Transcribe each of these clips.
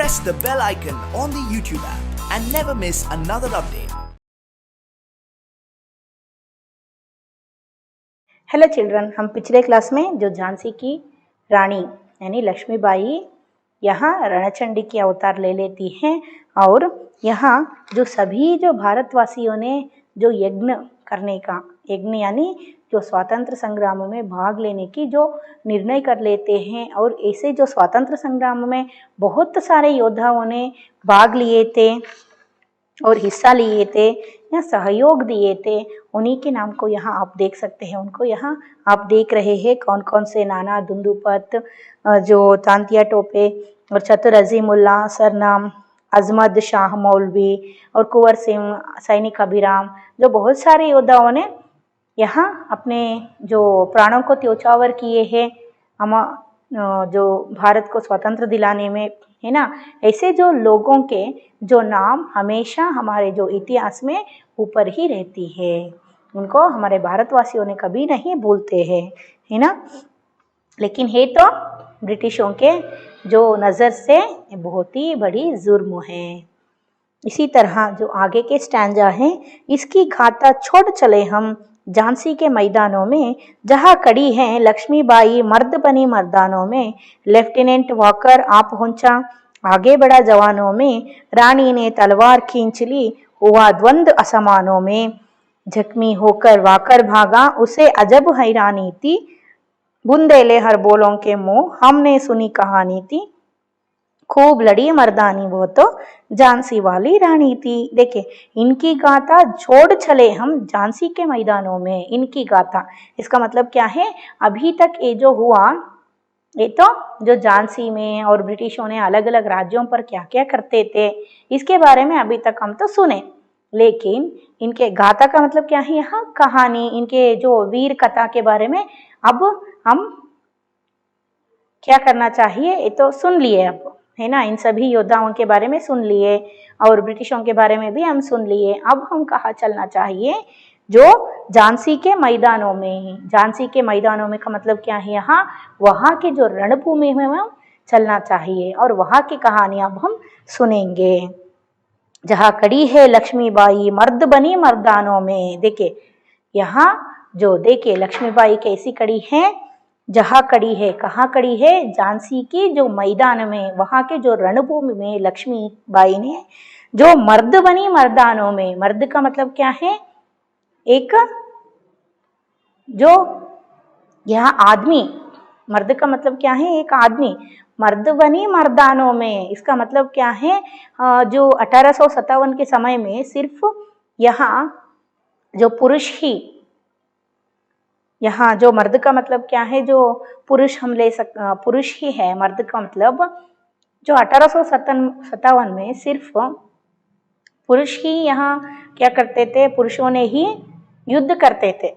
press the bell icon on the YouTube app and never miss another update. Hello children, हम पिछले class में जो झांसी की रानी यानी लक्ष्मीबाई यहाँ रणचंडी की अवतार ले लेती हैं और यहाँ जो भारतवासियों ने जो यज्ञ करने का यज्ञ यानी जो स्वातंत्र संग्राम में भाग लेने की जो निर्णय कर लेते हैं और ऐसे जो स्वातंत्र संग्राम में बहुत सारे योद्धाओं ने भाग लिए थे और हिस्सा लिए थे या सहयोग दिए थे, उन्हीं के नाम को यहाँ आप देख सकते हैं। उनको यहाँ आप देख रहे हैं कौन कौन से, नाना दुंदुपत, जो तांतिया टोपे और चतुर अजीमुल्ला सरनाम, अजमत शाह मौलवी और कुंवर सिंह, सैनिक अभिराम, जो बहुत सारे योद्धाओं ने यहाँ अपने जो प्राणों को न्योछावर किए हैं हम जो भारत को स्वतंत्र दिलाने में, है ना। ऐसे जो लोगों के जो नाम हमेशा हमारे जो इतिहास में ऊपर ही रहती है, उनको हमारे भारतवासियों ने कभी नहीं भूलते हैं, है ना। लेकिन है तो ब्रिटिशों के जो नज़र से बहुत ही बड़ी जुर्म है। इसी तरह जो आगे के स्टैंजा हैं, इसकी गाथा छोड़ चले हम झांसी के मैदानों में, जहाँ खड़ी हैं लक्ष्मीबाई मर्द बनी मर्दानों में। लेफ्टिनेंट वॉकर आ पहुंचा, आगे बढ़ा जवानों में, रानी ने तलवार खींच ली, हुआ द्वंद्व असमानों में। जख्मी होकर वाकर भागा, उसे अजब हैरानी थी, बुंदेले हर बोलों के मुंह, हमने सुनी कहानी थी, खूब लड़ी मर्दानी वो तो झांसी वाली रानी थी। देखे, इनकी गाथा छोड़ चले हम झांसी के मैदानों में। इनकी गाथा, इसका मतलब क्या है, अभी तक ये जो हुआ, ये तो जो झांसी में और ब्रिटिशों ने अलग अलग राज्यों पर क्या क्या करते थे, इसके बारे में अभी तक हम तो सुने, लेकिन इनके गाथा का मतलब क्या है, यहाँ कहानी, इनके जो वीर कथा के बारे में अब हम क्या करना चाहिए, ये तो सुन लिए अब, है ना। इन सभी योद्धाओं के बारे में सुन लिए और ब्रिटिशों के बारे में भी हम सुन लिए। अब हम कहाँ चलना चाहिए, जो झांसी के मैदानों में। झांसी के मैदानों में का मतलब क्या है, यहाँ वहाँ के जो रणभूमि में हम चलना चाहिए और वहाँ की कहानी अब हम सुनेंगे। जहाँ खड़ी है लक्ष्मीबाई मर्द बनी मर्दानों में। देखिए यहाँ जो देखिए लक्ष्मीबाई कैसी खड़ी है, जहाँ खड़ी है, कहाँ खड़ी है, झांसी की जो मैदान में, वहाँ के जो रणभूमि में लक्ष्मीबाई ने जो मर्द बनी मर्दानों में। मर्द का मतलब क्या है, एक जो यहाँ आदमी, मर्द का मतलब क्या है, एक आदमी। मर्द बनी मर्दानों में, इसका मतलब क्या है, जो 1857 के समय में सिर्फ यहाँ जो पुरुष ही, यहाँ जो मर्द का मतलब क्या है, जो पुरुष हम ले पुरुष ही है मर्द का मतलब। जो 1857 में सिर्फ पुरुष ही यहाँ क्या करते थे, पुरुषों ने ही युद्ध करते थे,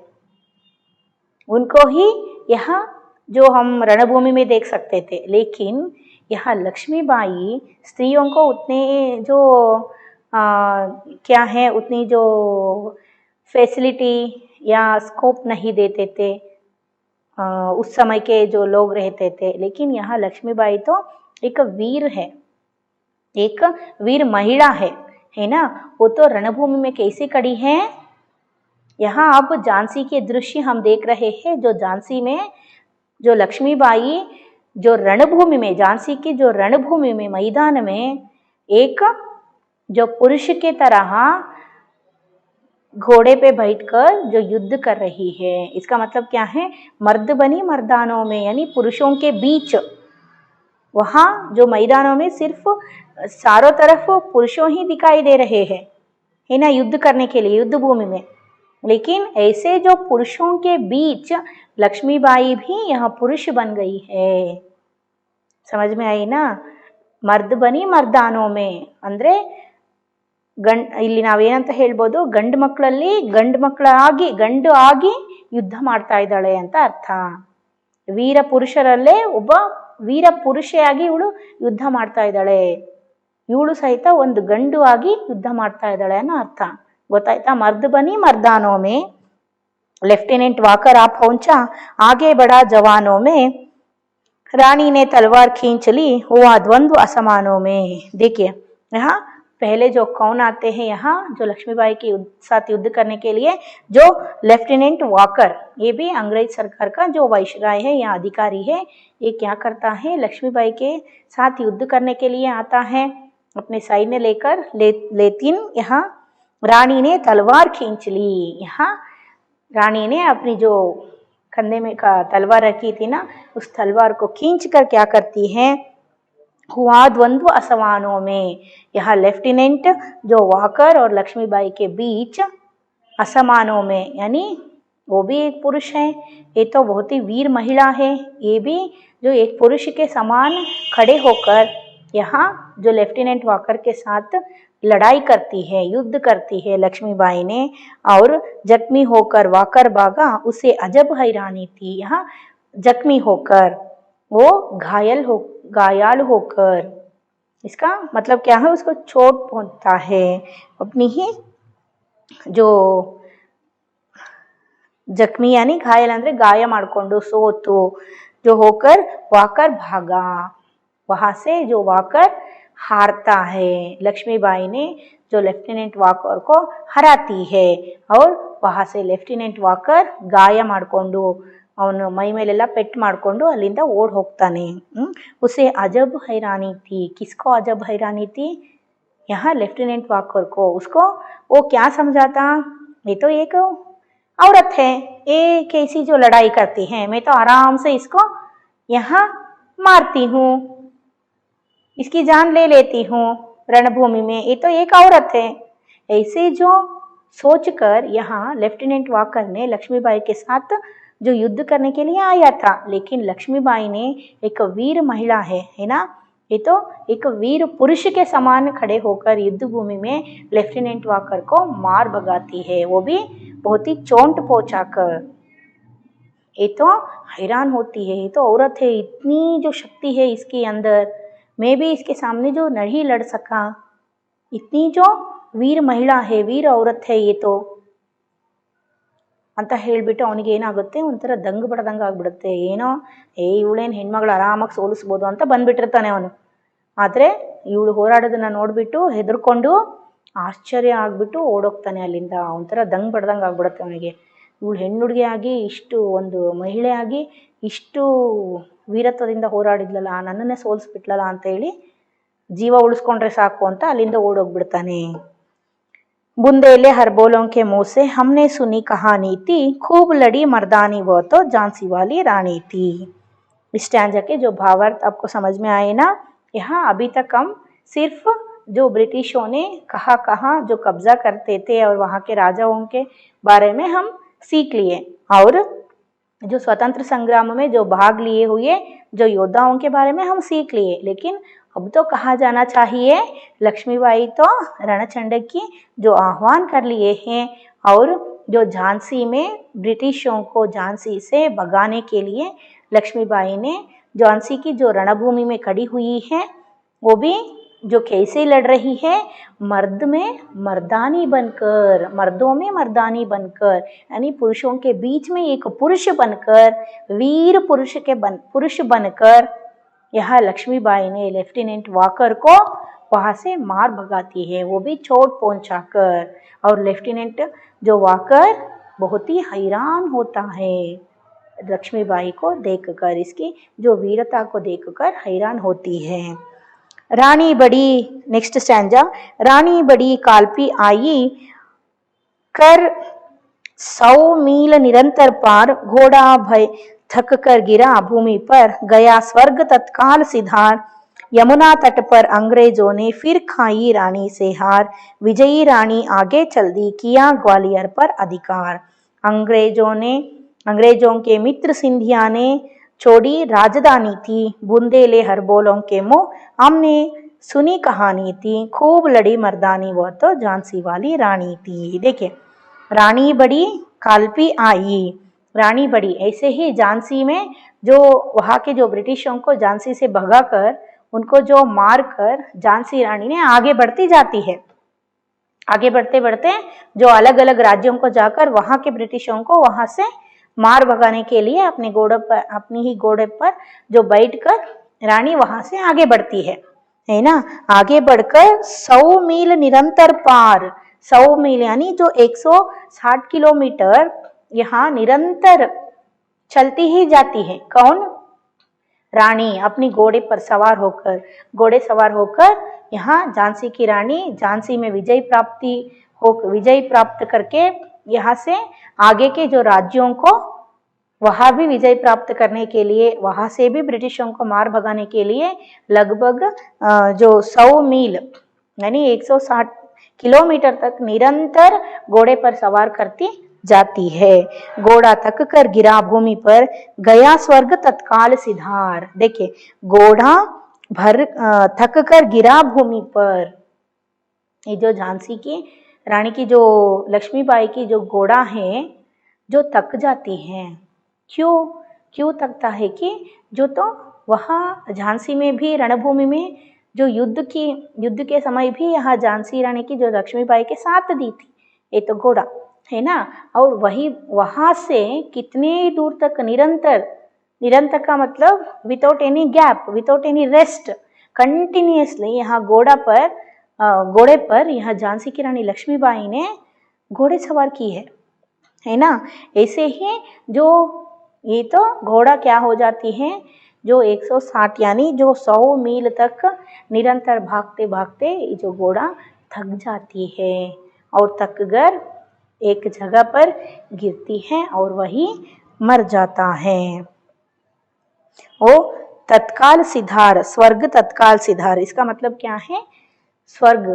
उनको ही यहाँ जो हम रणभूमि में देख सकते थे। लेकिन यहाँ लक्ष्मीबाई स्त्रियों को उतने जो क्या है, उतनी जो फैसिलिटी या स्कोप नहीं देते थे उस समय के जो लोग रहते थे। लेकिन यहाँ लक्ष्मीबाई तो एक वीर है, एक वीर महिला है ना। वो तो रणभूमि में कैसे खड़ी है, यहाँ अब झांसी के दृश्य हम देख रहे हैं। जो झांसी में जो लक्ष्मीबाई जो रणभूमि में, झांसी की जो रणभूमि में मैदान में एक जो पुरुष के तरह घोड़े पे बैठकर जो युद्ध कर रही है। इसका मतलब क्या है, मर्द बनी मर्दानों में यानी पुरुषों के बीच, वहाँ जो मैदानों में सिर्फ चारों तरफ पुरुषों ही दिखाई दे रहे हैं, है ना, युद्ध करने के लिए युद्ध भूमि में। लेकिन ऐसे जो पुरुषों के बीच लक्ष्मीबाई भी यहाँ पुरुष बन गई है। समझ में आई ना, मर्द बनी मर्दानों में ಅಂದ್ರೆ ಇಲ್ಲಿ ನಾವೇನಂತ ಹೇಳ್ಬೋದು, ಗಂಡು ಮಕ್ಕಳಲ್ಲಿ ಗಂಡು ಆಗಿ ಯುದ್ಧ ಮಾಡ್ತಾ ಇದ್ದಾಳೆ ಅಂತ ಅರ್ಥ. ವೀರ ಪುರುಷರಲ್ಲೇ ಒಬ್ಬ ವೀರ ಪುರುಷೆಯಾಗಿ ಇವಳು ಯುದ್ಧ ಮಾಡ್ತಾ ಇದ್ದಾಳೆ, ಇವಳು ಸಹಿತ ಒಂದು ಗಂಡು ಆಗಿ ಯುದ್ಧ ಮಾಡ್ತಾ ಇದ್ದಾಳೆ ಅನ್ನೋ ಅರ್ಥ. ಗೊತ್ತಾಯ್ತಾ. मर्द बनी मर्दानों में, लेफ्टिनेंट वाकर आ पहुंचा, आगे बढ़ा जवानों में, रानी ने तलवार खींच ली, हुआ द्वंद्व असमानों में। देखिए यहाँ पहले जो कौन आते हैं यहाँ जो लक्ष्मीबाई के साथ युद्ध करने के लिए, जो लेफ्टिनेंट वॉकर, ये भी अंग्रेज सरकार का जो वाइसराय है या अधिकारी है, ये क्या करता है लक्ष्मीबाई के साथ युद्ध करने के लिए आता है अपने सैन्य लेकर। लेकिन यहाँ रानी ने तलवार खींच ली। यहाँ रानी ने अपनी जो कंधे में का तलवार रखी थी ना, उस तलवार को खींच कर क्या करती है, हुआ द्वंद्व असमानों में। यहाँ लेफ्टिनेंट जो वॉकर और लक्ष्मीबाई के बीच असमानों में, यानी वो भी एक पुरुष है, ये तो बहुत ही वीर महिला है, ये भी जो एक पुरुष के समान खड़े होकर यहाँ जो लेफ्टिनेंट वॉकर के साथ लड़ाई करती है, युद्ध करती है लक्ष्मीबाई ने, और जख्मी होकर वॉकर भागा, उसे अजब हैरानी थी। यहाँ जख्मी होकर, वो घायल होकर, इसका मतलब क्या है, उसको चोट पहुंचता है, अपनी ही जो जख्मी यानी घायल अंद्रे गाय माड्कोंडु सोतु जो होकर वाकर भागा, वहां से जो वाकर हारता है। लक्ष्मीबाई ने जो लेफ्टिनेंट वाकर को हराती है और वहां से लेफ्टिनेंट वाकर गाय माड्कोंडु ಅವನು ಮೈ ಮೇಲೆಲ್ಲ ಪೆಟ್ಟು ಮಾಡಿಕೊಂಡು ಅಲ್ಲಿಂದ ಓಡ್ ಹೋಗ್ತಾನೆ। उसे अजब हैरानी थी। किसको अजब हैरानी थी? यहाँ लेफ्टिनेंट वाकर को। उसको वो क्या समझा था, ये तो एक औरत है, ये कैसी जो लड़ाई करती है, मैं तो आराम से इसको यहाँ मारती हूँ, इसकी जान ले लेती हूँ रणभूमि में, ये तो एक औरत है। ऐसे जो सोचकर यहाँ लेफ्टिनेंट वाकर ने लक्ष्मीबाई के साथ जो युद्ध करने के लिए आया था, लेकिन लक्ष्मीबाई ने एक वीर महिला है ना, ये तो एक वीर पुरुष के समान खड़े होकर युद्ध भूमि में लेफ्टिनेंट वाकर को मार भगाती है, वो भी बहुत ही चोट पहुंचाकर। ये तो हैरान होती है, ये तो औरत है, इतनी जो शक्ति है इसके अंदर, मैं भी इसके सामने जो नहीं लड़ सका, इतनी जो वीर महिला है, वीर औरत है ये तो ಅಂತ ಹೇಳಿಬಿಟ್ಟು ಅವನಿಗೆ ಏನಾಗುತ್ತೆ, ಒಂಥರ ದಂಗು ಬಡದಂಗೆ ಆಗ್ಬಿಡುತ್ತೆ, ಏನೋ ಇವಳೇನು ಹೆಣ್ಮಗಳು ಆರಾಮಾಗಿ ಸೋಲಿಸ್ಬೋದು ಅಂತ ಬಂದ್ಬಿಟ್ಟಿರ್ತಾನೆ ಅವನು. ಆದರೆ ಇವಳು ಹೋರಾಡೋದನ್ನ ನೋಡಿಬಿಟ್ಟು ಹೆದರ್ಕೊಂಡು ಆಶ್ಚರ್ಯ ಆಗ್ಬಿಟ್ಟು ಓಡೋಗ್ತಾನೆ ಅಲ್ಲಿಂದ. ಒಂಥರ ದಂಗು ಬಡ್ದಂಗೆ ಆಗ್ಬಿಡುತ್ತೆ ಅವನಿಗೆ. ಇವಳು ಹೆಣ್ಣುಡುಗೆ ಆಗಿ ಇಷ್ಟು ಒಂದು ಮಹಿಳೆ ಆಗಿ ಇಷ್ಟು ವೀರತ್ವದಿಂದ ಹೋರಾಡಿದ್ಲಲ್ಲ, ನನ್ನನ್ನೇ ಸೋಲಿಸ್ಬಿಟ್ಲಲ್ಲ ಅಂತ ಹೇಳಿ ಜೀವ ಉಳಿಸ್ಕೊಂಡ್ರೆ ಸಾಕು ಅಂತ ಅಲ್ಲಿಂದ ಓಡೋಗ್ಬಿಡ್ತಾನೆ। बुंदेले हरबोलों के मुंह से हमने सुनी कहानी थी, खूब लड़ी मर्दानी वो तो झांसी वाली रानी थी। इस स्टैंजा के जो भावार्थ आपको समझ में आए ना, यहाँ अभी तक हम सिर्फ जो ब्रिटिशों ने कहाँ जो कब्जा करते थे और वहाँ के राजाओं के बारे में हम सीख लिए, और जो स्वतंत्र संग्राम में जो भाग लिए हुए जो योद्धाओं के बारे में हम सीख लिए। लेकिन अब तो कहा जाना चाहिए लक्ष्मीबाई तो रणचंडक की जो आह्वान कर लिए हैं, और जो झांसी में ब्रिटिशों को झांसी से भगाने के लिए लक्ष्मीबाई ने झांसी की जो रणभूमि में खड़ी हुई है, वो भी जो कैसे लड़ रही है, मर्द में मर्दानी बनकर, मर्दों में मर्दानी बनकर, यानी पुरुषों के बीच में एक पुरुष बनकर, वीर पुरुष बनकर यहाँ लक्ष्मीबाई ने लेफ्टिनेंट वाकर को वहाँ से मार भगाती है, वो भी चोट पहुँचाकर। और लेफ्टिनेंट जो वाकर बहुत ही हैरान होता है लक्ष्मीबाई को देखकर, इसकी जो वीरता को देखकर हैरान होती है। रानी बड़ी, नेक्स्ट स्टैंजा, रानी बड़ी काल्पी आई कर 100 मील निरंतर पार, घोड़ा भय थक कर गिरा भूमि पर, गया स्वर्ग तत्काल सिधार, यमुना तट पर अंग्रेजों ने फिर खाई रानी से हार, विजयी रानी आगे चल दी, किया ग्वालियर पर अधिकार। अंग्रेजों के मित्र सिंधिया ने छोड़ी राजधानी थी, बुंदेले हरबोलों के मुंह हमने सुनी कहानी थी, खूब लड़ी मर्दानी वो तो झांसी वाली रानी थी। देखिए रानी बड़ी काल्पी आई, रानी बड़ी, ऐसे ही झांसी में जो वहाँ के जो ब्रिटिशों को झांसी से भगाकर उनको जो मार कर झांसी रानी ने आगे बढ़ती जाती है। आगे बढ़ते बढ़ते जो अलग अलग राज्यों को जाकर वहाँ के ब्रिटिशों को वहाँ से मार भगाने के लिए अपनी ही घोड़े पर जो बैठकर रानी वहां से आगे बढ़ती है ना। आगे बढ़कर 100 मील निरंतर पार, 100 मील यानी जो 160 किलोमीटर यहाँ निरंतर चलती ही जाती है। कौन? रानी अपनी घोड़े सवार होकर यहाँ झांसी की रानी झांसी में विजय प्राप्त करके यहाँ से आगे के जो राज्यों को वहां भी विजय प्राप्त करने के लिए, वहां से भी ब्रिटिशों को मार भगाने के लिए लगभग जो 100 मील यानी 160 किलोमीटर तक निरंतर घोड़े पर सवार करती जाती है। घोड़ा थक कर गिरा भूमि पर, गया स्वर्ग तत्काल सिधार। देखिए, घोड़ा थक कर गिरा भूमि पर। ये जो झांसी की रानी की जो लक्ष्मीबाई की जो घोड़ा है जो थक जाती है, क्यों थकता है कि जो तो वहाँ झांसी में भी रणभूमि में जो युद्ध के समय भी यहाँ झांसी रानी की जो लक्ष्मीबाई के साथ दी थी ये तो घोड़ा है ना। और वही वहां से कितने दूर तक निरंतर का मतलब without any gap, without any rest, continuously यहाँ घोड़े पर यहाँ झांसी की रानी लक्ष्मीबाई ने घोड़े सवार की है ना। ऐसे ही जो ये तो घोड़ा क्या हो जाती है, जो 160 यानी जो 100 मील तक निरंतर भागते भागते जो घोड़ा थक जाती है और थक कर एक जगह पर गिरती है और वही मर जाता है। वो तत्काल सिधार, स्वर्ग तत्काल सिधार, इसका मतलब क्या है? स्वर्ग,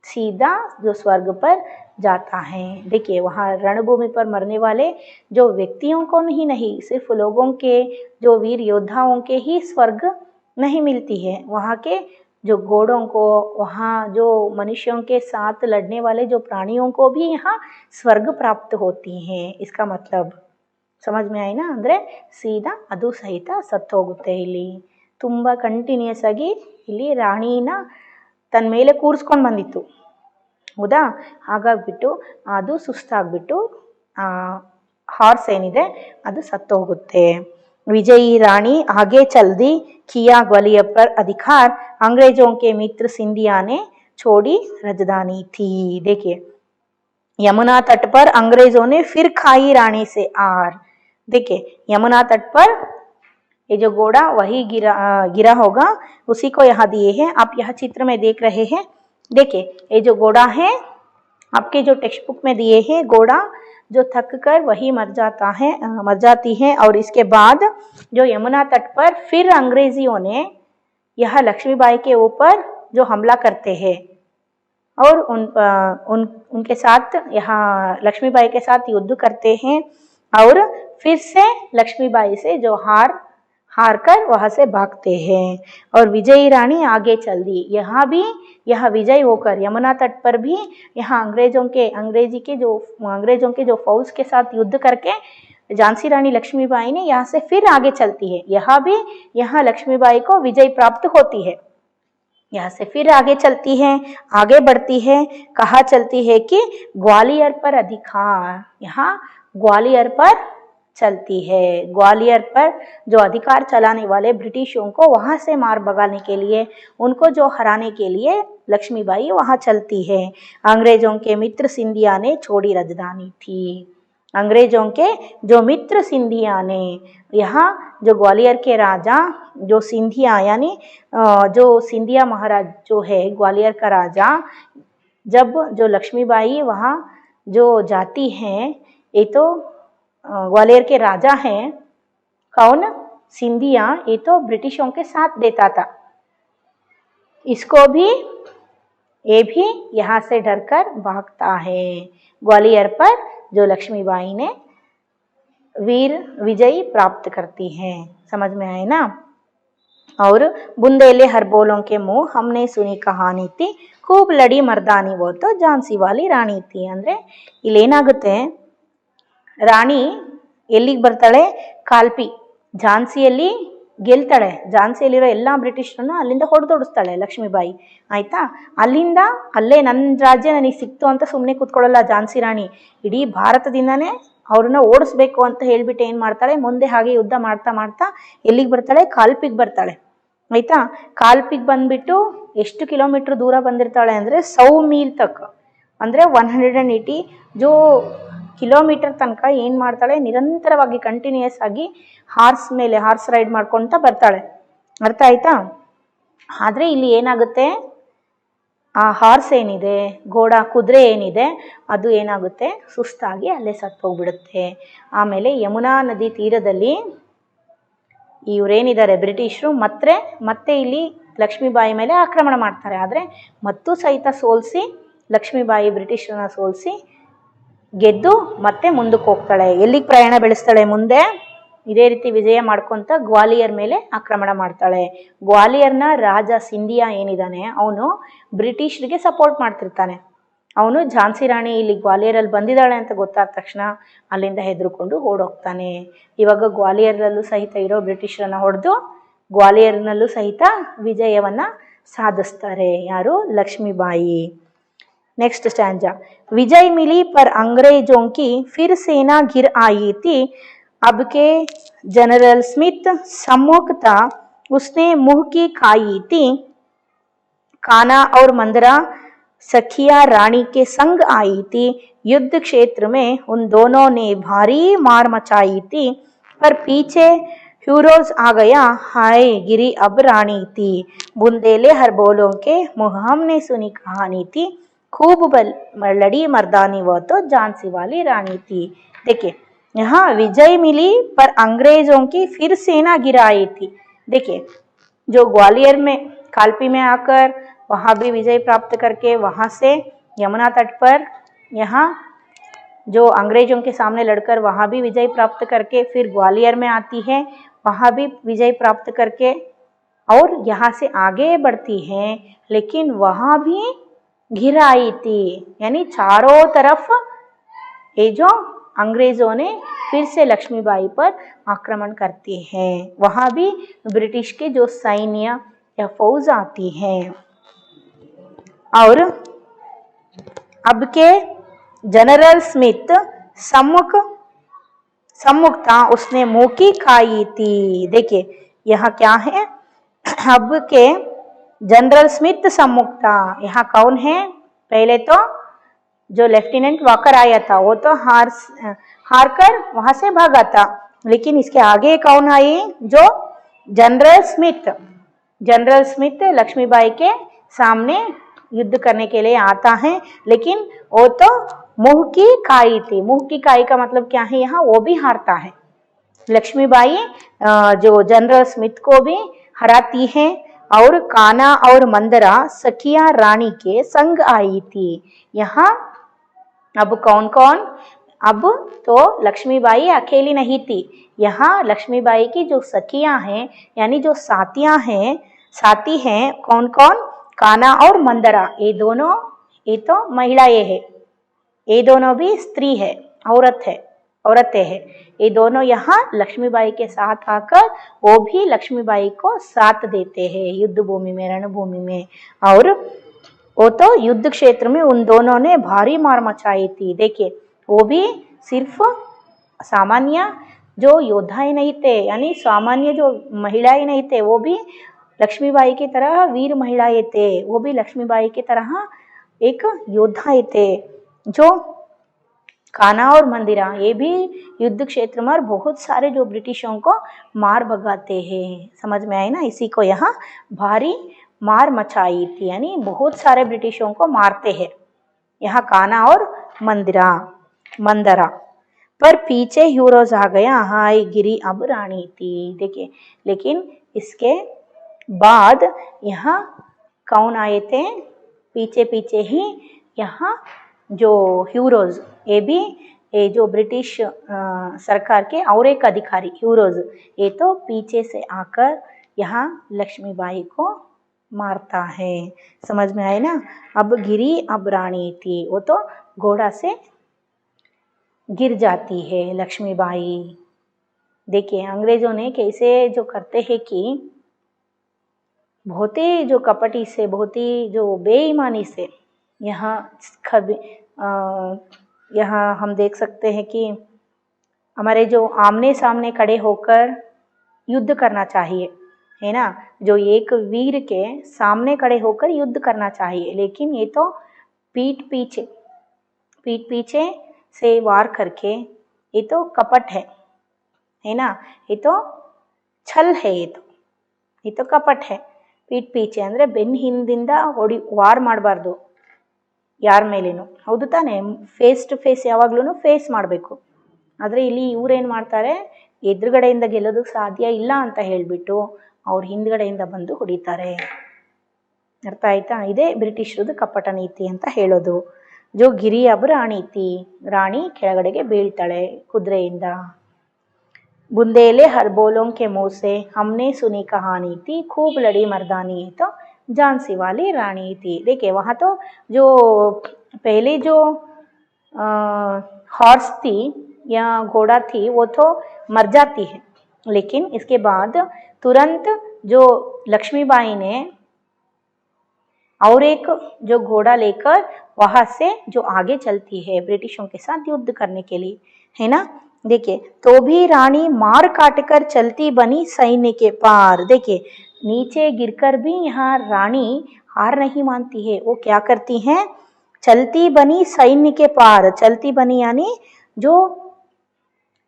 सीधा जो स्वर्ग पर जाता है। देखिए, वहाँ रणभूमि पर मरने वाले जो व्यक्तियों को नहीं सिर्फ लोगों के जो वीर योद्धाओं के ही स्वर्ग नहीं मिलती है, वहाँ के जो घोड़ों को, वहाँ जो मनुष्यों के साथ लड़ने वाले जो प्राणियों को भी यहाँ स्वर्ग प्राप्त होती हैं। इसका मतलब समझ में आई ना? ಅಂದರೆ ಸೀದಾ ಅದು ಸಹಿತ ಸತ್ತೋಗುತ್ತೆ। ಇಲ್ಲಿ ತುಂಬ ಕಂಟಿನ್ಯೂಸ್ ಆಗಿ ಇಲ್ಲಿ ರಾಣಿನ ತನ್ನ ಮೇಲೆ ಕೂರಿಸ್ಕೊಂಡು ಬಂದಿತ್ತು, ಹೌದಾ? ಹಾಗಾಗ್ಬಿಟ್ಟು ಅದು ಸುಸ್ತಾಗ್ಬಿಟ್ಟು ಹಾರ್ಸ್ ಏನಿದೆ ಅದು ಸತ್ತೋಗುತ್ತೆ। विजयी रानी आगे चल दी, किया ग्वालियर पर अधिकार, अंग्रेजों के मित्र सिंधिया ने छोड़ी राजधानी थी। देखिए, यमुना तट पर अंग्रेजों ने फिर खाई रानी से आर। देखिए, यमुना तट पर ये जो घोड़ा वही गिरा होगा, उसी को यहाँ दिए हैं। आप यह चित्र में देख रहे हैं। देखिए, ये जो घोड़ा है आपके जो टेक्स्ट बुक में दिए हैं, घोड़ा जो थक कर वही मर जाती है। और इसके बाद जो यमुना तट पर फिर अंग्रेजियों ने यह लक्ष्मीबाई के ऊपर जो हमला करते हैं और उनके साथ यहाँ लक्ष्मीबाई के साथ युद्ध करते हैं और फिर से लक्ष्मीबाई से जो हार कर वहां से भागते हैं। और विजयी रानी आगे चल दी, यहाँ भी यह विजय होकर यमुना तट पर भी यहाँ अंग्रेजों के जो फौज के साथ युद्ध करके झांसी रानी लक्ष्मीबाई ने यहाँ से फिर आगे चलती है। यहाँ लक्ष्मीबाई को विजय प्राप्त होती है, यहाँ से फिर आगे चलती है, आगे बढ़ती है। कहाँ चलती है कि ग्वालियर पर अधिकार, यहाँ ग्वालियर पर चलती है। ग्वालियर पर जो अधिकार चलाने वाले ब्रिटिशों को वहां से मार भगाने के लिए, उनको जो हराने के लिए लक्ष्मीबाई वहां चलती है। अंग्रेजों के मित्र सिंधिया ने छोड़ी राजधानी थी। अंग्रेजों के जो मित्र सिंधिया ने, यहाँ जो ग्वालियर के राजा जो सिंधिया यानी जो सिंधिया महाराज जो है ग्वालियर का राजा, जब जो लक्ष्मीबाई वहाँ जो जाती हैं, ये तो ग्वालियर के राजा हैं, कौन? सिंधिया, ये तो ब्रिटिशों के साथ देता था। ये भी यहाँ से डरकर भागता है। ग्वालियर पर जो लक्ष्मीबाई ने विजय प्राप्त करती हैं। समझ में आए ना? और बुंदेले हर बोलों के मुंह, हमने सुनी कहानी थी, खूब लड़ी मर्दानी वो तो झांसी वाली रानी थी। ಅಂದ್ರೆ ಇಲ್ಲೇನಾಗುತ್ತೆ, ರಾಣಿ ಎಲ್ಲಿಗೆ ಬರ್ತಾಳೆ? ಕಾಲ್ಪಿ, ಝಾನ್ಸಿಯಲ್ಲಿ ಗೆಲ್ತಾಳೆ. ಝಾನ್ಸಿಯಲ್ಲಿರೋ ಎಲ್ಲ ಬ್ರಿಟಿಷರನ್ನು ಅಲ್ಲಿಂದ ಹೊಡೆದೋಡಿಸ್ತಾಳೆ ಲಕ್ಷ್ಮೀಬಾಯಿ, ಆಯ್ತಾ? ಅಲ್ಲೇ ನನ್ನ ರಾಜ್ಯ ನನಗೆ ಸಿಕ್ತು ಅಂತ ಸುಮ್ಮನೆ ಕೂತ್ಕೊಳ್ಳಲ್ಲ ಝಾನ್ಸಿ ರಾಣಿ. ಇಡೀ ಭಾರತದಿಂದಾನೇ ಅವ್ರನ್ನ ಓಡಿಸ್ಬೇಕು ಅಂತ ಹೇಳ್ಬಿಟ್ಟು ಏನು ಮಾಡ್ತಾಳೆ, ಮುಂದೆ ಹಾಗೆ ಯುದ್ಧ ಮಾಡ್ತಾ ಮಾಡ್ತಾ ಎಲ್ಲಿಗೆ ಬರ್ತಾಳೆ, ಕಾಲ್ಪಿಗೆ ಬರ್ತಾಳೆ ಆಯ್ತಾ. ಕಾಲ್ಪಿಗೆ ಬಂದ್ಬಿಟ್ಟು ಎಷ್ಟು ಕಿಲೋಮೀಟರ್ ದೂರ ಬಂದಿರ್ತಾಳೆ ಅಂದರೆ 100 ಮೀಲ್ ತಕ್ಕ, ಅಂದರೆ 180 ಜೋ ಕಿಲೋಮೀಟರ್ ತನಕ ಏನು ಮಾಡ್ತಾಳೆ, ನಿರಂತರವಾಗಿ ಕಂಟಿನ್ಯೂಯಸ್ ಆಗಿ ಹಾರ್ಸ್ ರೈಡ್ ಮಾಡ್ಕೊತ ಬರ್ತಾಳೆ. ಅರ್ಥ ಆಯ್ತಾ. ಆದರೆ ಇಲ್ಲಿ ಏನಾಗುತ್ತೆ, ಆ ಹಾರ್ಸ್ ಏನಿದೆ, ಕುದುರೆ ಏನಿದೆ, ಅದು ಏನಾಗುತ್ತೆ, ಸುಸ್ತಾಗಿ ಅಲ್ಲೇ ಸತ್ತೋಗ್ಬಿಡುತ್ತೆ. ಆಮೇಲೆ ಯಮುನಾ ನದಿ ತೀರದಲ್ಲಿ ಇವರೇನಿದ್ದಾರೆ ಬ್ರಿಟಿಷರು ಮತ್ತೆ ಇಲ್ಲಿ ಲಕ್ಷ್ಮೀಬಾಯಿ ಮೇಲೆ ಆಕ್ರಮಣ ಮಾಡ್ತಾರೆ. ಆದರೆ ಮತ್ತೂ ಸಹಿತ ಸೋಲಿಸಿ ಲಕ್ಷ್ಮೀಬಾಯಿ ಬ್ರಿಟಿಷರನ್ನ ಸೋಲಿಸಿ ಗೆದ್ದು ಮತ್ತೆ ಮುಂದಕ್ಕೆ ಹೋಗ್ತಾಳೆ. ಎಲ್ಲಿಗೆ ಪ್ರಯಾಣ ಬೆಳೆಸ್ತಾಳೆ, ಮುಂದೆ ಇದೇ ರೀತಿ ವಿಜಯ ಮಾಡ್ಕೊತ ಗ್ವಾಲಿಯರ್ ಮೇಲೆ ಆಕ್ರಮಣ ಮಾಡ್ತಾಳೆ. ಗ್ವಾಲಿಯರ್ನ ರಾಜ ಸಿಂಧಿಯಾ ಏನಿದ್ದಾನೆ, ಅವನು ಬ್ರಿಟಿಷರಿಗೆ ಸಪೋರ್ಟ್ ಮಾಡ್ತಿರ್ತಾನೆ. ಅವನು ಝಾನ್ಸಿ ರಾಣಿ ಇಲ್ಲಿ ಗ್ವಾಲಿಯರಲ್ಲಿ ಬಂದಿದ್ದಾಳೆ ಅಂತ ಗೊತ್ತಾದ ತಕ್ಷಣ ಅಲ್ಲಿಂದ ಹೆದರ್ಕೊಂಡು ಓಡೋಗ್ತಾನೆ. ಇವಾಗ ಗ್ವಾಲಿಯರ್ನಲ್ಲೂ ಸಹಿತ ಇರೋ ಬ್ರಿಟಿಷರನ್ನ ಹೊಡೆದು ಗ್ವಾಲಿಯರ್ನಲ್ಲೂ ಸಹಿತ ವಿಜಯವನ್ನು ಸಾಧಿಸ್ತಾರೆ. ಯಾರು, ಲಕ್ಷ್ಮೀಬಾಯಿ. नेक्स्ट स्टैंजा, विजय मिली पर अंग्रेजों की फिर सेना घिर आई थी. अब के जनरल स्मिथ सम्मुख था, उसने मुंह की खाई थी. काना और मंदरा सखिया रानी के संग आई थी. युद्ध क्षेत्र में उन दोनों ने भारी मार मचाई थी, पर पीछे ह्यूरोज आ गया. हाय गिरी अब रानी थी. बुंदेले हर बोलों के मुँह हमने सुनी कहानी थी. खूब लड़ी मर्दानी वो तो झांसी वाली रानी थी. देखिए यहाँ विजय मिली पर अंग्रेजों की फिर सेना गिराई थी. देखिए जो ग्वालियर में कालपी में आकर वहाँ भी विजय प्राप्त करके वहाँ से यमुना तट पर यहाँ जो अंग्रेजों के सामने लड़कर वहाँ भी विजय प्राप्त करके फिर ग्वालियर में आती है, वहाँ भी विजय प्राप्त करके और यहाँ से आगे बढ़ती हैं. लेकिन वहाँ भी घिर आई थी, यानी चारों तरफ ये जो अंग्रेजों ने फिर से लक्ष्मीबाई पर आक्रमण करते हैं. वहाँ भी ब्रिटिश के जो सैन्य या फौज आती हैं. और अब के जनरल स्मिथ सम्मुख था, उसने मुंह की खाई थी. देखिए यहाँ क्या है, अब के जनरल स्मिथ सम्मुख था. यहाँ कौन है, पहले तो जो लेफ्टिनेंट वॉकर आया था वो तो हार कर वहां से भागा था. लेकिन इसके आगे कौन आई, जो जनरल स्मिथ लक्ष्मीबाई के सामने युद्ध करने के लिए आता है. लेकिन वो तो मुंह की खाई थी. मुंह की खाई का मतलब क्या है, यहाँ वो भी हारता है. लक्ष्मीबाई जो जनरल स्मिथ को भी हराती है. और काना और मंदरा सखिया रानी के संग आई थी. यहाँ अब कौन कौन, अब तो लक्ष्मीबाई अकेली नहीं थी. यहाँ लक्ष्मीबाई की जो सखियां हैं यानी जो साथी हैं कौन कौन, काना और मंदरा. ये दोनों, ये तो महिलाएं हैं, ये दोनों भी स्त्री है, औरतें हैं. ये दोनों यहाँ लक्ष्मीबाई के साथ आकर वो भी लक्ष्मीबाई को साथ देते हैं युद्ध भूमि में, रणभूमि में. और वो तो युद्ध क्षेत्र में उन दोनों ने भारी मार मचाई थी. देखिए वो भी सिर्फ सामान्य जो योद्धाएं नहीं थे, यानी सामान्य जो महिलाएं नहीं थे, वो भी लक्ष्मीबाई की तरह वीर महिलाएं थे. वो भी लक्ष्मीबाई की तरह एक योद्धाएं थे. जो काना और मंदिरा ये भी युद्ध क्षेत्र में बहुत सारे जो ब्रिटिशों को मार भगाते हैं. समझ में आए ना. इसी को यहाँ भारी मार मचाई थी, यानी बहुत सारे ब्रिटिशों को मारते हैं. यहाँ काना और मंदरा. पर पीछे ह्यूरोज आ गया. हाय गिरी अब रानी थी. देखिए लेकिन इसके बाद यहाँ कौन आए थे, पीछे ही यहाँ जो ह्यूरोज, ये भी ये जो ब्रिटिश सरकार के और एक अधिकारी ह्यूरोज, ये तो पीछे से आकर यहाँ लक्ष्मीबाई को मारता है. समझ में आए ना. अब गिरी अब रानी थी, वो तो घोड़ा से गिर जाती है लक्ष्मीबाई. देखिए अंग्रेजों ने कैसे जो करते हैं कि बहुत ही जो कपटी से, बहुत ही जो बेईमानी से यहाँ हम देख सकते हैं कि हमारे जो आमने सामने खड़े होकर युद्ध करना चाहिए, है ना, जो एक वीर के सामने खड़े होकर युद्ध करना चाहिए, लेकिन ये तो पीठ पीछे से वार करके, ये तो कपट है ना, ये तो छल है, ये तो कपट है। पीठ पीछे ಅಂದರೆ ಬೆನ್ನ ಹಿಂದಿಂದ ವಾರ್ ಮಾಡಬಾರ್ದು ಯಾರ ಮೇಲೇನು, ಹೌದು ತಾನೆ, ಫೇಸ್ ಟು ಫೇಸ್ ಯಾವಾಗ್ಲೂ ಫೇಸ್ ಮಾಡಬೇಕು. ಆದರೆ ಇಲ್ಲಿ ಇವ್ರೇನು ಮಾಡ್ತಾರೆ, ಎದುರುಗಡೆಯಿಂದ ಗೆಲ್ಲೋದಕ್ಕೆ ಸಾಧ್ಯ ಇಲ್ಲ ಅಂತ ಹೇಳಿಬಿಟ್ಟು ಅವ್ರ ಹಿಂದ್ಗಡೆಯಿಂದ ಬಂದು ಹೊಡಿತಾರೆ. ಅರ್ಥ ಆಯ್ತಾ? ಇದೇ ಬ್ರಿಟಿಷರದು ಕಪಟ ನೀತಿ ಅಂತ ಹೇಳೋದು. ಜೋ ಗಿರಿ ಅಬ್ ರಾಣಿ ಥಿ, ರಾಣಿ ಕೆಳಗಡೆಗೆ ಬೀಳ್ತಾಳೆ ಕುದುರೆಯಿಂದ. बुंदेले हर बोलों के मुँह से हमने सुनी कहानी थी, खूब लड़ी मर्दानी तो झांसी वाली रानी थी. देखिए वहाँ तो जो पहले जो हॉर्स थी या घोड़ा थी वो तो मर जाती है, लेकिन इसके बाद तुरंत जो लक्ष्मीबाई ने और एक जो घोड़ा लेकर वहाँ से जो आगे चलती है ब्रिटिशों के साथ युद्ध करने के लिए, है ना. देखिए तो भी रानी मार काट कर चलती बनी सैन्य के पार. देखिए नीचे गिरकर भी यहाँ रानी हार नहीं मानती है. वो क्या करती हैं, चलती बनी सैन्य के पार. चलती बनी यानी जो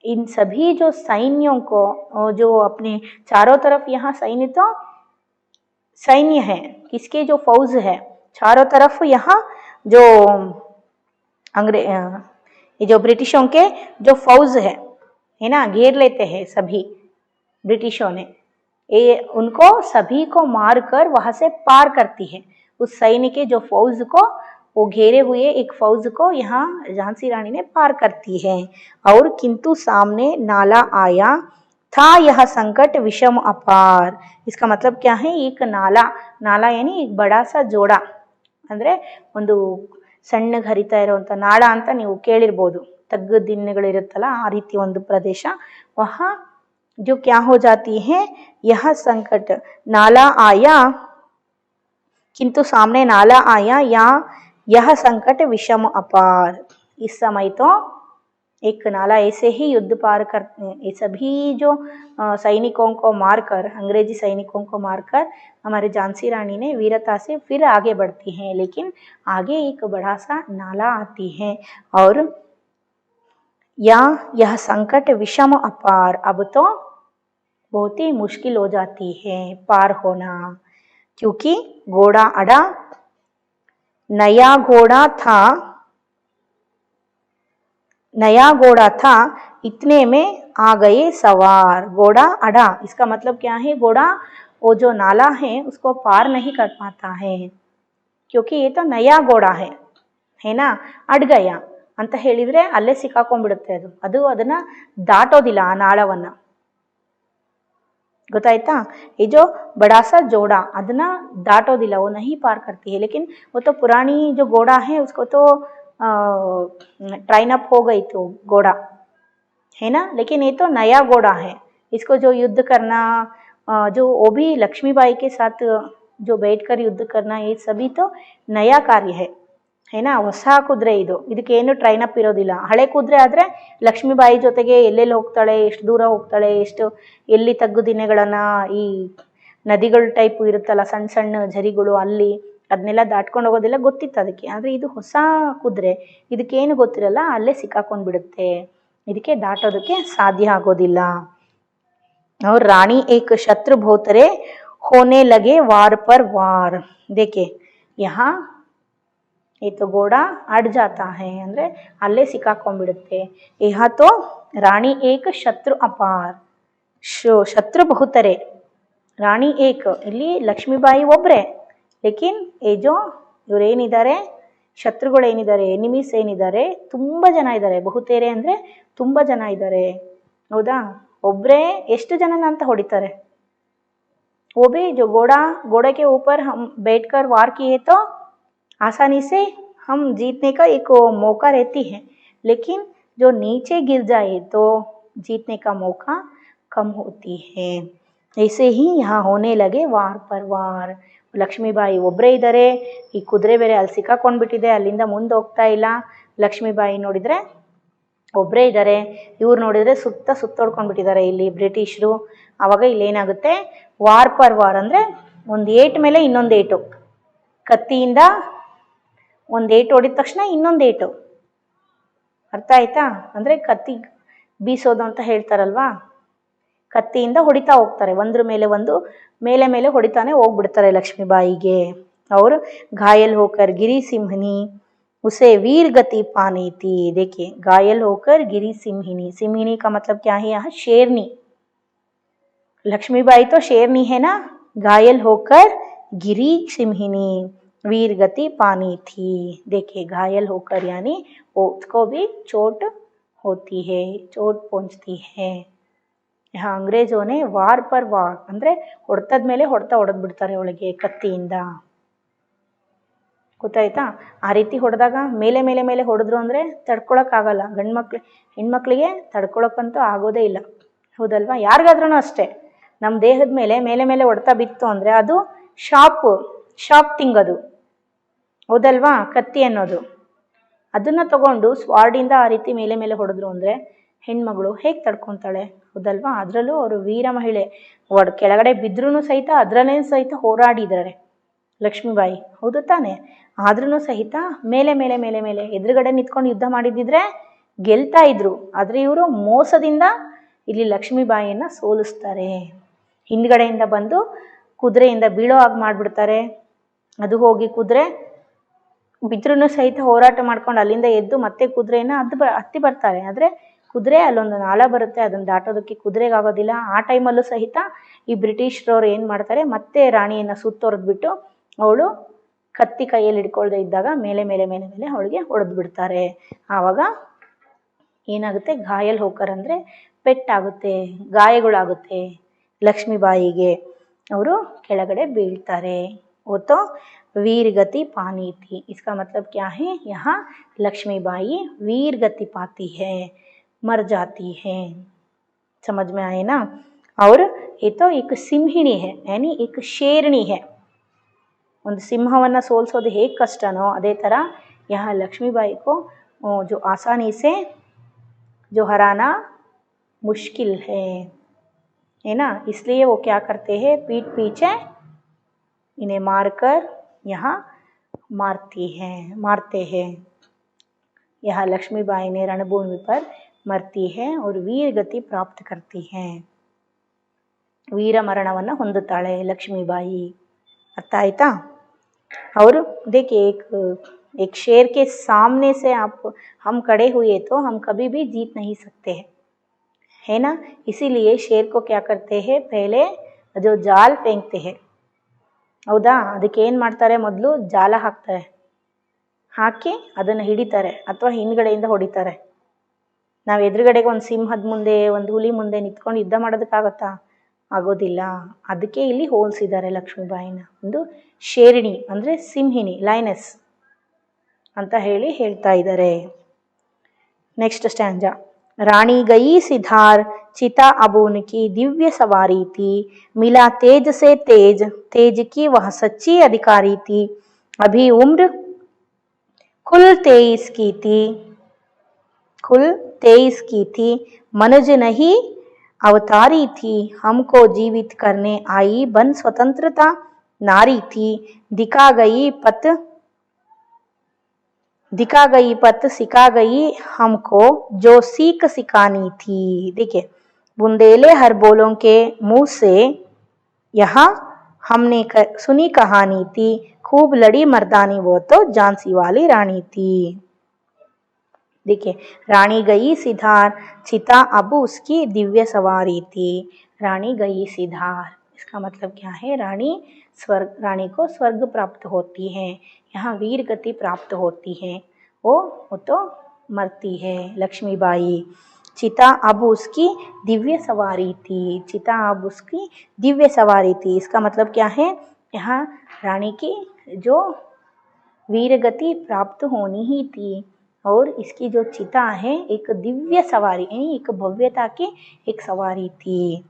इन सभी जो सैन्यों को, जो अपने चारों तरफ यहाँ सैन्य तो सैन्य है, किसके जो फौज है चारों तरफ, यहाँ जो ये जो ब्रिटिशों के जो फौज है ना, घेर लेते हैं सभी ब्रिटिशों ने, ये उनको सभी को मार कर वहाँ से पार करती है. उस सैन्य के जो फौज को, वो घेरे हुए एक फौज को यहाँ झांसी रानी ने पार करती है. और किंतु सामने नाला आया था यह संकट विषम अपार. इसका मतलब क्या है, एक नाला यानी एक बड़ा सा जोड़ा, ಅಂದರೆ ಒಂದು ಸಣ್ಣಗೆ ಹರಿತಾ ಇರುವಂಥ ನಾಳ ಅಂತ ನೀವು ಕೇಳಿರ್ಬೋದು, ತಗ್ಗು ದಿನ್ನೆಗಳಿರುತ್ತಲ್ಲ ಆ ರೀತಿ ಒಂದು ಪ್ರದೇಶ. ವಹಾ जो क्या हो जाती है, यह संकट नाला आया, किंतु सामने नाला आया या यह संकट विषम अपार. इस समय तो एक नाला ऐसे ही युद्ध पार करते हैं, ये सभी जो सैनिकों को मारकर, अंग्रेजी सैनिकों को मारकर हमारे झांसी रानी ने वीरता से फिर आगे बढ़ती हैं. लेकिन आगे एक बड़ा सा नाला आती है और या यह संकट विषम अपार, अब तो बहुत ही मुश्किल हो जाती है पार होना, क्योंकि घोड़ा अड़ा, नया घोड़ा था इतने में आ गए सवार. घोड़ा अड़ा, इसका मतलब क्या है, घोड़ा वो जो नाला है उसको पार नहीं कर पाता है, क्योंकि ये तो नया घोड़ा है ना. ಅಡ್ ಗಯ ಅಂತ ಹೇಳಿದರೆ ಅಲ್ಲೇ ಸಿಕ್ಕಾಕೊಂಡ್ಬಿಡುತ್ತೆ, ಅದು ಅದನ್ನು ದಾಟೋದಿಲ್ಲ ಆ ನಾಳವನ್ನು. ಗೊತ್ತಾಯ್ತಾ? ये जो बड़ा सा जोड़ा ಅದನ್ನ ದಾಟೋದಿಲ್ಲ, वो नहीं पार करती है. लेकिन वो तो पुरानी जो घोड़ा है उसको तो ट्राइन अप हो गई तो घोड़ा, है ना. लेकिन ये तो नया घोड़ा है, इसको जो युद्ध करना, जो वो भी लक्ष्मीबाई के साथ जो बैठकर युद्ध करना, ये सभी तो नया कार्य है ना. ಹೊಸ ಕುದುರೆ ಇದಕ್ಕೇನು ಟ್ರೈನ್ ಅಪ್ ಇರೋದಿಲ್ಲ. ಹಳೆ ಕುದುರೆ ಆದರೆ ಲಕ್ಷ್ಮೀಬಾಯಿ ಜೊತೆಗೆ ಎಲ್ಲೆಲ್ಲಿ ಹೋಗ್ತಾಳೆ, ಎಷ್ಟು ದೂರ ಹೋಗ್ತಾಳೆ, ಎಷ್ಟು ಎಲ್ಲಿ ತಗ್ಗು ದಿನ್ನೆಗಳನ್ನು, ಈ ನದಿಗಳು ಟೈಪ್ ಇರುತ್ತಲ್ಲ ಸಣ್ಣ ಸಣ್ಣ ಝರಿಗಳು, ಅಲ್ಲಿ ಅದನ್ನೆಲ್ಲ ದಾಟ್ಕೊಂಡು ಹೋಗೋದೆಲ್ಲ ಗೊತ್ತಿತ್ತು ಅದಕ್ಕೆ. ಆದರೆ ಇದು ಹೊಸ ಕುದುರೆ, ಇದಕ್ಕೇನು ಗೊತ್ತಿರಲ್ಲ, ಅಲ್ಲೇ ಸಿಕ್ಕಾಕೊಂಡು ಬಿಡುತ್ತೆ, ಇದಕ್ಕೆ ದಾಟೋದಕ್ಕೆ ಸಾಧ್ಯ ಆಗೋದಿಲ್ಲ. और रानी एक शत्रु भोतरे होने लगे वार पर वार. देखिए यहाँ ये तो घोड़ा अड़ जाता है ಅಂದರೆ ಅಲ್ಲೇ ಸಿಕ್ಕಾಕೊಂಡ್ಬಿಡುತ್ತೆ. यहाँ तो रानी एक शत्रु अपार, ಶತ್ರು ಬಹುತರೆ, ರಾಣಿ ಏಕ್, ಇಲ್ಲಿ ಲಕ್ಷ್ಮೀಬಾಯಿ ಒಬ್ಬರೇ. ಲೇಕಿನ್ ये जो ಇವರೇನಿದ್ದಾರೆ ಶತ್ರುಗಳೇನಿದ್ದಾರೆ, ಎನಿಮೀಸ್ ಏನಿದ್ದಾರೆ, ತುಂಬ ಜನ ಇದ್ದಾರೆ. ಬಹುತೇರೆ ಅಂದರೆ ತುಂಬ ಜನ ಇದ್ದಾರೆ, ಹೌದಾ. ಒಬ್ಬರೇ ಎಷ್ಟು ಜನನ ಅಂತ ಹೊಡಿತಾರೆ. वो भी जो घोड़े के ऊपर हम बैठकर वार किए तो आसानी से हम जीतने का एक मौका रहती है, लेकिन जो नीचे गिर जाए तो जीतने का मौका कम होती है. ऐसे ही यहाँ होने लगे वार पर वार. ಲಕ್ಷ್ಮೀಬಾಯಿ ಒಬ್ಬರೇ ಇದ್ದಾರೆ, ಈ ಕುದುರೆ ಬೇರೆ ಅಲ್ಲಿ ಸಿಕ್ಕಾಕೊಂಡ್ಬಿಟ್ಟಿದೆ, ಅಲ್ಲಿಂದ ಮುಂದೆ ಹೋಗ್ತಾ ಇಲ್ಲ. ಲಕ್ಷ್ಮೀಬಾಯಿ ನೋಡಿದರೆ ಒಬ್ಬರೇ ಇದ್ದಾರೆ. ಇವ್ರು ನೋಡಿದರೆ ಸುತ್ತೋಡ್ಕೊಂಡ್ಬಿಟ್ಟಿದ್ದಾರೆ ಇಲ್ಲಿ ಬ್ರಿಟಿಷರು. ಆವಾಗ ಇಲ್ಲಿ ಏನಾಗುತ್ತೆ, ವಾರ್ ಪರ್ ವಾರ್ ಅಂದರೆ ಒಂದು ಏಟು ಮೇಲೆ ಇನ್ನೊಂದು ಏಟು, ಕತ್ತಿಯಿಂದ ಒಂದು ಏಟು ಹೊಡಿದ ತಕ್ಷಣ ಇನ್ನೊಂದು ಏಟು. ಅರ್ಥ ಆಯ್ತಾ? ಅಂದರೆ ಕತ್ತಿ ಬೀಸೋದು ಅಂತ ಹೇಳ್ತಾರಲ್ವಾ, ಕತ್ತಿಯಿಂದ ಹೊಡಿತಾ ಹೋಗ್ತಾರೆ, ಒಂದ್ರ ಮೇಲೆ ಒಂದು ಮೇಲೆ ಹೊಡಿತಾನೆ ಹೋಗ್ಬಿಡ್ತಾರೆ ಲಕ್ಷ್ಮೀಬಾಯಿಗೆ. और घायल होकर गिरी सिंहनी उसे वीर गति पानी थी. देखिए घायल होकर गिरी सिंहिनी, सिंहिनी का मतलब क्या है यहाँ, शेरनी. लक्ष्मीबाई तो शेरनी है ना. घायल होकर गिरी सिंहिनी वीर गति पानी थी. देखिए घायल होकर यानी उसको भी चोट होती है, चोट पहुंचती है. यहाँ अंग्रेजों ने वार पर वार ಅಂದರೆ ಹೊಡೆತದ ಮೇಲೆ ಹೊಡೆತ ಹೊಡೆದು ಬಿಡ್ತಾರೆ ಅವಳಿಗೆ ಕತ್ತಿಯಿಂದ. ಗೊತ್ತಾಯ್ತಾ? ಆ ರೀತಿ ಹೊಡೆದಾಗ ಮೇಲೆ ಹೊಡೆದ್ರು ಅಂದರೆ ತಡ್ಕೊಳಕ್ಕಾಗಲ್ಲ. ಹೆಣ್ಮಕ್ಳಿಗೆ ತಡ್ಕೊಳಕ್ಕಂತೂ ಆಗೋದೇ ಇಲ್ಲ, ಹೌದಲ್ವಾ? ಯಾರಿಗಾದ್ರೂ ಅಷ್ಟೇ, ನಮ್ಮ ದೇಹದ ಮೇಲೆ ಹೊಡೆತ ಬಿತ್ತು ಅಂದರೆ ಅದು ಶಾಪ್ ಥಿಂಗ್ ಅದು, ಹೌದಲ್ವಾ? ಕತ್ತಿ ಅನ್ನೋದು. ಅದನ್ನು ತಗೊಂಡು ಸ್ವಾರ್ಡಿಂದ ಆ ರೀತಿ ಮೇಲೆ ಹೊಡೆದ್ರು ಅಂದರೆ ಹೆಣ್ಮಗಳು ಹೇಗೆ ತಡ್ಕೊತಾಳೆ, ಹೌದಲ್ವಾ? ಅದರಲ್ಲೂ ಅವರು ವೀರ ಮಹಿಳೆ, ಕೆಳಗಡೆ ಬಿದ್ರೂ ಸಹಿತ ಅದರಲ್ಲೇ ಸಹಿತ ಹೋರಾಡಿದ್ದಾರೆ ಲಕ್ಷ್ಮೀಬಾಯಿ, ಹೌದು ತಾನೆ? ಆದ್ರೂ ಸಹಿತ ಮೇಲೆ ಎದುರುಗಡೆ ನಿಂತ್ಕೊಂಡು ಯುದ್ಧ ಮಾಡಿದ್ದಿದ್ರೆ ಗೆಲ್ತಾ ಇದ್ರು. ಆದರೆ ಇವರು ಮೋಸದಿಂದ ಇಲ್ಲಿ ಲಕ್ಷ್ಮೀಬಾಯಿಯನ್ನು ಸೋಲಿಸ್ತಾರೆ. ಹಿಂದ್ಗಡೆಯಿಂದ ಬಂದು ಕುದುರೆಯಿಂದ ಬೀಳೋ ಹಾಗೆ ಮಾಡಿಬಿಡ್ತಾರೆ. ಅದು ಹೋಗಿ ಕುದುರೆ ಬಿದ್ರೂ ಸಹಿತ ಹೋರಾಟ ಮಾಡ್ಕೊಂಡು ಅಲ್ಲಿಂದ ಎದ್ದು ಮತ್ತೆ ಕುದುರೆಯನ್ನು ಹತ್ತಿ ಬರ್ತಾರೆ. ಆದರೆ ಕುದುರೆ ಅಲ್ಲೊಂದು ನಾಳ ಬರುತ್ತೆ, ಅದನ್ನು ದಾಟೋದಕ್ಕೆ ಕುದುರೆಗಾಗೋದಿಲ್ಲ. ಆ ಟೈಮಲ್ಲೂ ಸಹಿತ ಈ ಬ್ರಿಟಿಷ್ರವ್ರು ಏನು ಮಾಡ್ತಾರೆ, ಮತ್ತೆ ರಾಣಿಯನ್ನು ಸುತ್ತೊರೆದ್ಬಿಟ್ಟು ಅವಳು ಕತ್ತಿ ಕೈಯಲ್ಲಿ ಹಿಡ್ಕೊಳ್ದೆ ಇದ್ದಾಗ ಮೇಲೆ ಅವಳಿಗೆ ಹೊಡೆದು ಬಿಡ್ತಾರೆ. ಆವಾಗ ಏನಾಗುತ್ತೆ, ಘಾಯಲ್ ಹೋಕರ್ ಅಂದರೆ ಪೆಟ್ಟಾಗುತ್ತೆ, ಗಾಯಗಳಾಗುತ್ತೆ ಲಕ್ಷ್ಮೀಬಾಯಿಗೆ. ಅವರು ಕೆಳಗಡೆ ಬೀಳ್ತಾರೆ. वो तो वीर गति पानी थी. इसका मतलब क्या है, यहाँ लक्ष्मीबाई वीर गति पाती है, मर जाती है. समझ में आए ना? और ये तो एक सिंहिणी है, यानी एक शेरनी है. ಒಂದು ಸಿಂಹವನ್ನು ಸೋಲಿಸೋದು ಹೇಗೆ ಕಷ್ಟನೋ ಅದೇ ಥರ यहाँ लक्ष्मीबाई को जो आसानी से जो हराना मुश्किल है ना. इसलिए वो क्या करते हैं, पीठ पीछे इन्हें मारकर यहाँ मारते हैं. यहाँ लक्ष्मीबाई ने रणभूमि पर मरती है और वीर गति प्राप्त करती है. वीर मरणವನ್ನು ಹೊಂದುತ್ತಾಳೆ ಲಕ್ಷ್ಮೀಬಾಯಿ. अर्थ आयता? और देखिए एक शेर के सामने से हम खड़े हुए तो हम कभी भी जीत नहीं सकते हैं, है ना. इसीलिए शेर को क्या करते हैं, पहले जो जाल फेंकते हैं, ಹೌದಾ? ಅದಕ್ಕೆ ಏನು ಮಾಡ್ತಾರೆ, ಮೊದಲು ಜಾಲ ಹಾಕ್ತಾರೆ, ಹಾಕಿ ಅದನ್ನು ಹಿಡಿತಾರೆ ಅಥವಾ ಹಿಂದ್ಗಡೆಯಿಂದ ಹೊಡಿತಾರೆ. ನಾವು ಎದುರುಗಡೆಗೆ ಒಂದು ಸಿಂಹದ ಮುಂದೆ ಒಂದು ಹುಲಿ ಮುಂದೆ ನಿಂತ್ಕೊಂಡು ಯುದ್ಧ ಮಾಡೋದಕ್ಕಾಗತ್ತಾ? ಆಗೋದಿಲ್ಲ. ಅದಕ್ಕೆ ಇಲ್ಲಿ ಹೋಲಿಸಿದ್ದಾರೆ ಲಕ್ಷ್ಮೀಬಾಯಿನ. ಒಂದು ಶೇರಿಣಿ ಅಂದರೆ ಸಿಂಹಿಣಿ, ಲೈನೆಸ್ ಅಂತ ಹೇಳ್ತಾ ಇದ್ದಾರೆ. Next stanza. रानी गई सिधार चिता अब उनकी दिव्य सवारी थी. मिला तेज से तेज की वह सच्ची अधिकारी थी. अभी उम्र कुल 23 की थी. मनुज नहीं अवतारी थी. हमको जीवित करने आई बन स्वतंत्रता नारी थी. दिखा गई पत सिखा गई हमको जो सीख सिखानी थी. देखिए बुंदेले हर बोलों के मुंह से यहाँ हमने सुनी कहानी थी. खूब लड़ी मर्दानी वो तो झांसी वाली रानी थी. देखिए रानी गई सिधार चिता अब उसकी दिव्य सवारी थी. रानी गई सिधार, इसका मतलब क्या है, रानी को स्वर्ग प्राप्त होती है. यहाँ वीर गति प्राप्त होती है. वो तो मरती है लक्ष्मीबाई. चिता अब उसकी दिव्य सवारी थी. चिता अब उसकी दिव्य सवारी थी, इसका मतलब क्या है, यहाँ रानी की जो वीर गति प्राप्त होनी ही थी और इसकी जो चिता है एक दिव्य सवारी, एक भव्यता की एक सवारी थी.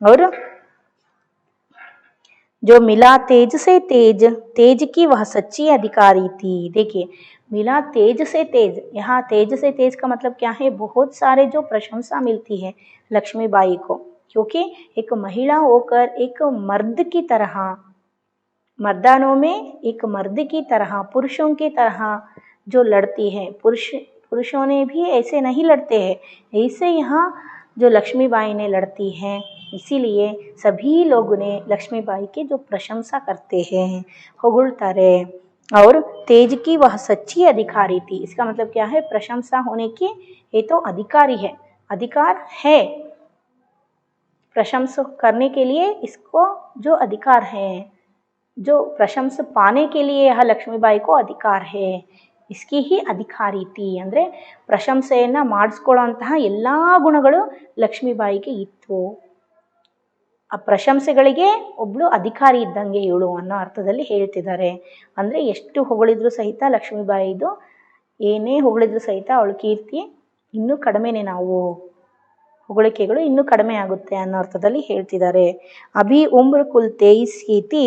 और जो मिला तेज से तेज की वह सच्ची अधिकारी थी. देखिए मिला तेज से तेज। यहाँ तेज से तेज का मतलब क्या है, बहुत सारे जो प्रशंसा मिलती है लक्ष्मीबाई को, क्योंकि एक महिला होकर एक मर्द की तरह, मर्दानों में एक मर्द की तरह, पुरुषों की तरह जो लड़ती है। पुरुषों ने भी ऐसे नहीं लड़ते हैं, ऐसे यहाँ जो लक्ष्मीबाई ने लड़ती हैं। इसीलिए सभी लोग ने लक्ष्मीबाई की जो प्रशंसा करते हैं, होगुळ्तारे। और तेज की वह सच्ची अधिकारी थी, इसका मतलब क्या है, प्रशंसा होने की ये तो अधिकारी है, अधिकार है प्रशंसा करने के लिए, इसको जो अधिकार है, जो प्रशंसा पाने के लिए यह लक्ष्मीबाई को अधिकार है, इसकी ही अधिकारी थी। ಅಂದರೆ ಪ್ರಶಂಸೆಯನ್ನು ಮಾಡಿಸ್ಕೊಳ್ಳುವಂತಹ ಎಲ್ಲ ಗುಣಗಳು ಲಕ್ಷ್ಮೀಬಾಯಿಗೆ ಇತ್ತು. ಆ ಪ್ರಶಂಸೆಗಳಿಗೆ ಒಬ್ಬಳು ಅಧಿಕಾರಿ ಇದ್ದಂಗೆ ಇವಳು ಅನ್ನೋ ಅರ್ಥದಲ್ಲಿ ಹೇಳ್ತಿದ್ದಾರೆ. ಅಂದರೆ ಎಷ್ಟು ಹೊಗಳಿದ್ರು ಸಹಿತ ಲಕ್ಷ್ಮೀಬಾಯಿದು, ಏನೇ ಹೊಗಳಿದ್ರು ಸಹಿತ ಅವಳ ಕೀರ್ತಿ ಇನ್ನೂ ಕಡಿಮೆನೇ, ನಾವು ಹೊಗಳಿಕೆಗಳು ಇನ್ನೂ ಕಡಿಮೆ ಆಗುತ್ತೆ ಅನ್ನೋ ಅರ್ಥದಲ್ಲಿ ಹೇಳ್ತಿದ್ದಾರೆ. ಅಭಿ ಉಮ್ರ ಕುಲ್ 23 की थी,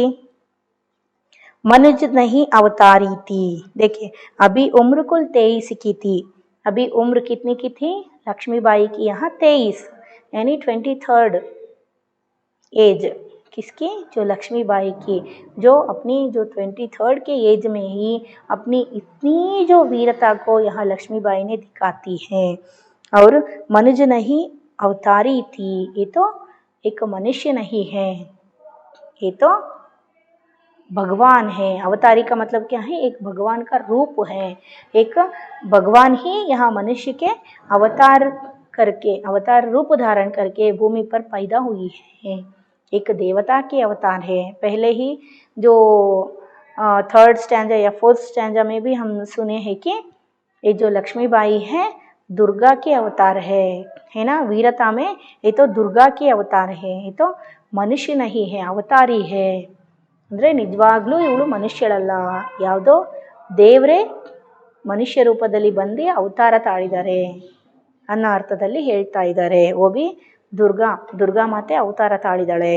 मनुज नहीं अवतारी थी. देखिए अभी उम्र कुल 23 की थी. अभी उम्र कितनी की थी लक्ष्मीबाई की, यहाँ 23 यानी 23rd एज किसकी, जो लक्ष्मीबाई की, जो अपनी जो 23rd के एज में ही अपनी इतनी जो वीरता को यहाँ लक्ष्मीबाई ने दिखाती है. और मनुज नहीं अवतारी थी, ये तो एक मनुष्य नहीं है, ये तो भगवान है. अवतारी का मतलब क्या है, एक भगवान का रूप है, एक भगवान ही यहाँ मनुष्य के अवतार करके, अवतार रूप धारण करके भूमि पर पैदा हुई है. एक देवता के अवतार है. पहले ही जो 3rd स्टैंजा या 4th स्टैंजा में भी हम सुने हैं कि ये जो लक्ष्मीबाई है दुर्गा के अवतार है ना, वीरता में ये तो दुर्गा के अवतार है, ये तो मनुष्य नहीं है, अवतारी है. ಅಂದರೆ ನಿಜವಾಗ್ಲೂ ಇವಳು ಮನುಷ್ಯಳಲ್ಲ, ಯಾವುದೋ ದೇವರೇ ಮನುಷ್ಯ ರೂಪದಲ್ಲಿ ಬಂದು ಅವತಾರ ತಾಳಿದ್ದಾರೆ ಅನ್ನೋ ಅರ್ಥದಲ್ಲಿ ಹೇಳ್ತಾ ಇದ್ದಾರೆ. ಓಬಿ ದುರ್ಗಾ ಮಾತೆ ಅವತಾರ ತಾಳಿದಾಳೆ.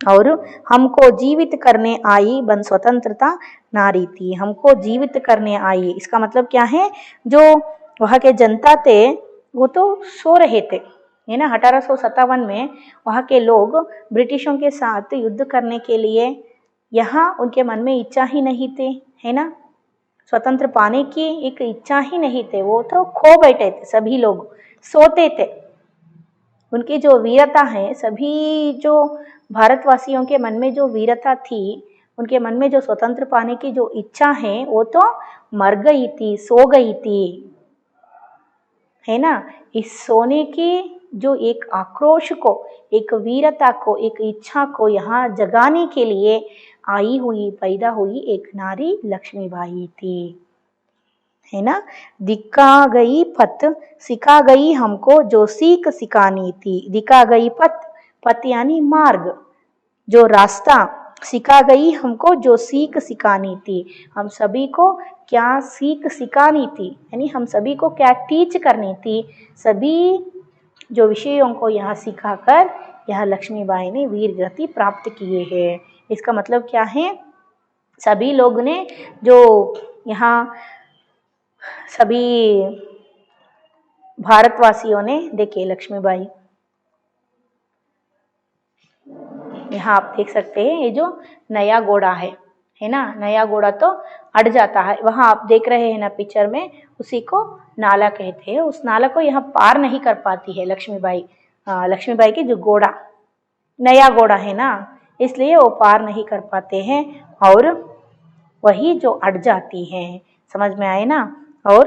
और हमको जीवित करने आई बन स्वतंत्रता नारी थी. हमको जीवित करने आई, इसका मतलब क्या है, जो वहाँ के जनता थे वो तो सो रहे थे, है ना. 1857 में वहाँ के लोग ब्रिटिशों के साथ युद्ध करने के लिए, यहाँ उनके मन में इच्छा ही नहीं थे, है ना, स्वतंत्र पाने की एक इच्छा ही नहीं थे. वो तो खो बैठे थे, सभी लोग सोते थे. उनकी जो वीरता है, सभी जो भारतवासियों के मन में जो वीरता थी, उनके मन में जो स्वतंत्र पाने की जो इच्छा है, वो तो मर गई थी, सो गई थी, है ना. इस सोने की जो एक आक्रोश को, एक वीरता को, एक इच्छा को यहाँ जगाने के लिए आई हुई, पैदा हुई एक नारी लक्ष्मीबाई थी, है ना. दिखा गई पथ सिखा गई हमको जो सीख सिखानी थी. दिखा गई पथ यानी मार्ग, जो रास्ता, सिखा गई हमको जो सीख सिखानी थी, हम सभी को क्या सीख सिखानी थी, यानी हम सभी को क्या टीच करनी थी, सभी जो विषयों को यहाँ सिखाकर यह लक्ष्मीबाई ने वीर गति प्राप्त किए हैं. इसका मतलब क्या है, सभी लोग ने जो यहाँ सभी भारतवासियों ने, देखिए लक्ष्मीबाई, यहाँ आप देख सकते हैं ये जो नया घोड़ा है ना, नया घोड़ा तो अड़ जाता है, वहाँ आप देख रहे हैं ना पिक्चर में, उसी को नाला कहते हैं. उस नाला को यहाँ पार नहीं कर पाती है लक्ष्मीबाई की जो घोड़ा, नया घोड़ा है ना, इसलिए वो पार नहीं कर पाते हैं और वही जो अड़ जाती हैं. समझ में आए ना. और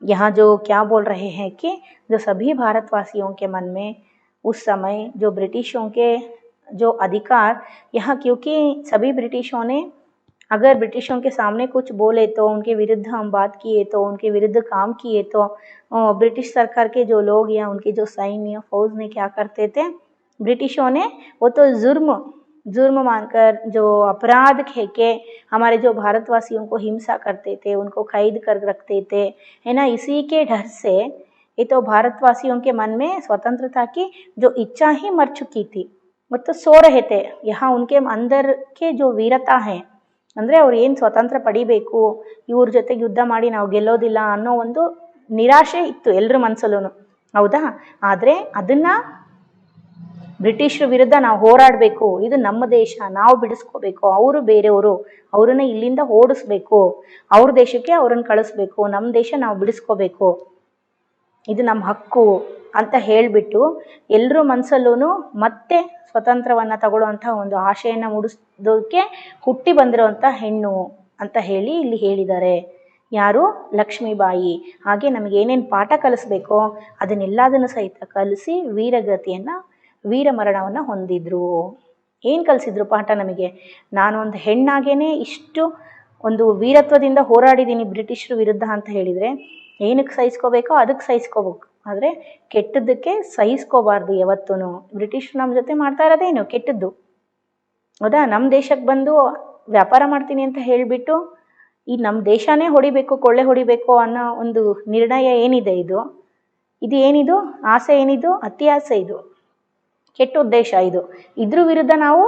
यहाँ जो क्या बोल रहे हैं कि जो सभी भारतवासियों के मन में उस समय जो ब्रिटिशों के जो अधिकार, यहाँ क्योंकि सभी ब्रिटिशों ने अगर ब्रिटिशों के सामने कुछ बोले तो, उनके विरुद्ध हम बात किए तो, उनके विरुद्ध काम किए तो ब्रिटिश सरकार के जो लोग या उनके जो सैन्य फौज ने क्या करते थे, ब्रिटिशों ने वो तो जुर्म मानकर, जो अपराध कह के हमारे जो भारतवासियों को हिंसा करते थे, उनको कैद कर रखते थे, है ना. इसी के डर से ये तो भारतवासियों के मन में स्वतंत्रता की जो इच्छा ही मर चुकी थी, वो तो सो रहे थे. यहाँ उनके अंदर के जो वीरता है, ಅಂದರೆ ಅವ್ರು ಏನು ಸ್ವತಂತ್ರ ಪಡಿಬೇಕು, ಇವ್ರ ಜೊತೆಗೆ ಯುದ್ಧ ಮಾಡಿ ನಾವು ಗೆಲ್ಲೋದಿಲ್ಲ ಅನ್ನೋ ಒಂದು ನಿರಾಶೆ ಇತ್ತು ಎಲ್ಲರ ಮನಸ್ಸಲ್ಲೂ, ಹೌದಾ. ಆದರೆ ಅದನ್ನು ಬ್ರಿಟಿಷರ ವಿರುದ್ಧ ನಾವು ಹೋರಾಡಬೇಕು, ಇದು ನಮ್ಮ ದೇಶ, ನಾವು ಬಿಡಿಸ್ಕೋಬೇಕು, ಅವರು ಬೇರೆಯವರು, ಅವ್ರನ್ನ ಇಲ್ಲಿಂದ ಓಡಿಸ್ಬೇಕು, ಅವ್ರ ದೇಶಕ್ಕೆ ಅವ್ರನ್ನ ಕಳಿಸ್ಬೇಕು, ನಮ್ಮ ದೇಶ ನಾವು ಬಿಡಿಸ್ಕೋಬೇಕು, ಇದು ನಮ್ಮ ಹಕ್ಕು ಅಂತ ಹೇಳಿಬಿಟ್ಟು ಎಲ್ಲರ ಮನಸ್ಸಲ್ಲೂ ಮತ್ತೆ ಸ್ವತಂತ್ರವನ್ನು ತಗೊಳ್ಳುವಂಥ ಒಂದು ಆಶೆಯನ್ನು ಮೂಡಿಸೋದಕ್ಕೆ ಹುಟ್ಟಿ ಬಂದಿರೋವಂಥ ಹೆಣ್ಣು ಅಂತ ಹೇಳಿ ಇಲ್ಲಿ ಹೇಳಿದ್ದಾರೆ. ಯಾರು? ಲಕ್ಷ್ಮೀಬಾಯಿ. ಹಾಗೆ ನಮಗೆ ಏನೇನು ಪಾಠ ಕಲಿಸ್ಬೇಕೋ ಅದನ್ನೆಲ್ಲದನ್ನು ಸಹಿತ ಕಲಿಸಿ ವೀರಗತಿಯನ್ನು, ವೀರ ಮರಣವನ್ನು ಹೊಂದಿದ್ರು. ಏನು ಕಲಿಸಿದ್ರು ಪಾಠ ನಮಗೆ? ನಾನು ಒಂದು ಹೆಣ್ಣಾಗೇ ಇಷ್ಟು ಒಂದು ವೀರತ್ವದಿಂದ ಹೋರಾಡಿದ್ದೀನಿ ಬ್ರಿಟಿಷರ ವಿರುದ್ಧ ಅಂತ ಹೇಳಿದರೆ ಏನಕ್ಕೆ ಸಹಿಸ್ಕೋಬೇಕೋ ಅದಕ್ಕೆ ಸಹಿಸ್ಕೋಬೇಕು, ಆದರೆ ಕೆಟ್ಟದ್ದಕ್ಕೆ ಸಹಿಸ್ಕೋಬಾರ್ದು ಯಾವತ್ತೂ. ಬ್ರಿಟಿಷರು ನಮ್ಮ ಜೊತೆ ಮಾಡ್ತಾ ಇರೋದೇನು? ಕೆಟ್ಟದ್ದು, ಹೌದಾ. ನಮ್ಮ ದೇಶಕ್ಕೆ ಬಂದು ವ್ಯಾಪಾರ ಮಾಡ್ತೀನಿ ಅಂತ ಹೇಳಿಬಿಟ್ಟು ಈ ನಮ್ಮ ದೇಶನೇ ಹೊಡಿಬೇಕು, ಕೊಳ್ಳೆ ಹೊಡಿಬೇಕು ಅನ್ನೋ ಒಂದು ನಿರ್ಣಯ ಏನಿದೆ, ಇದು ಏನಿದು ಆಸೆ, ಏನಿದು ಅತಿ ಆಸೆ, ಇದು ಕೆಟ್ಟ ಉದ್ದೇಶ. ಇದ್ರ ವಿರುದ್ಧ ನಾವು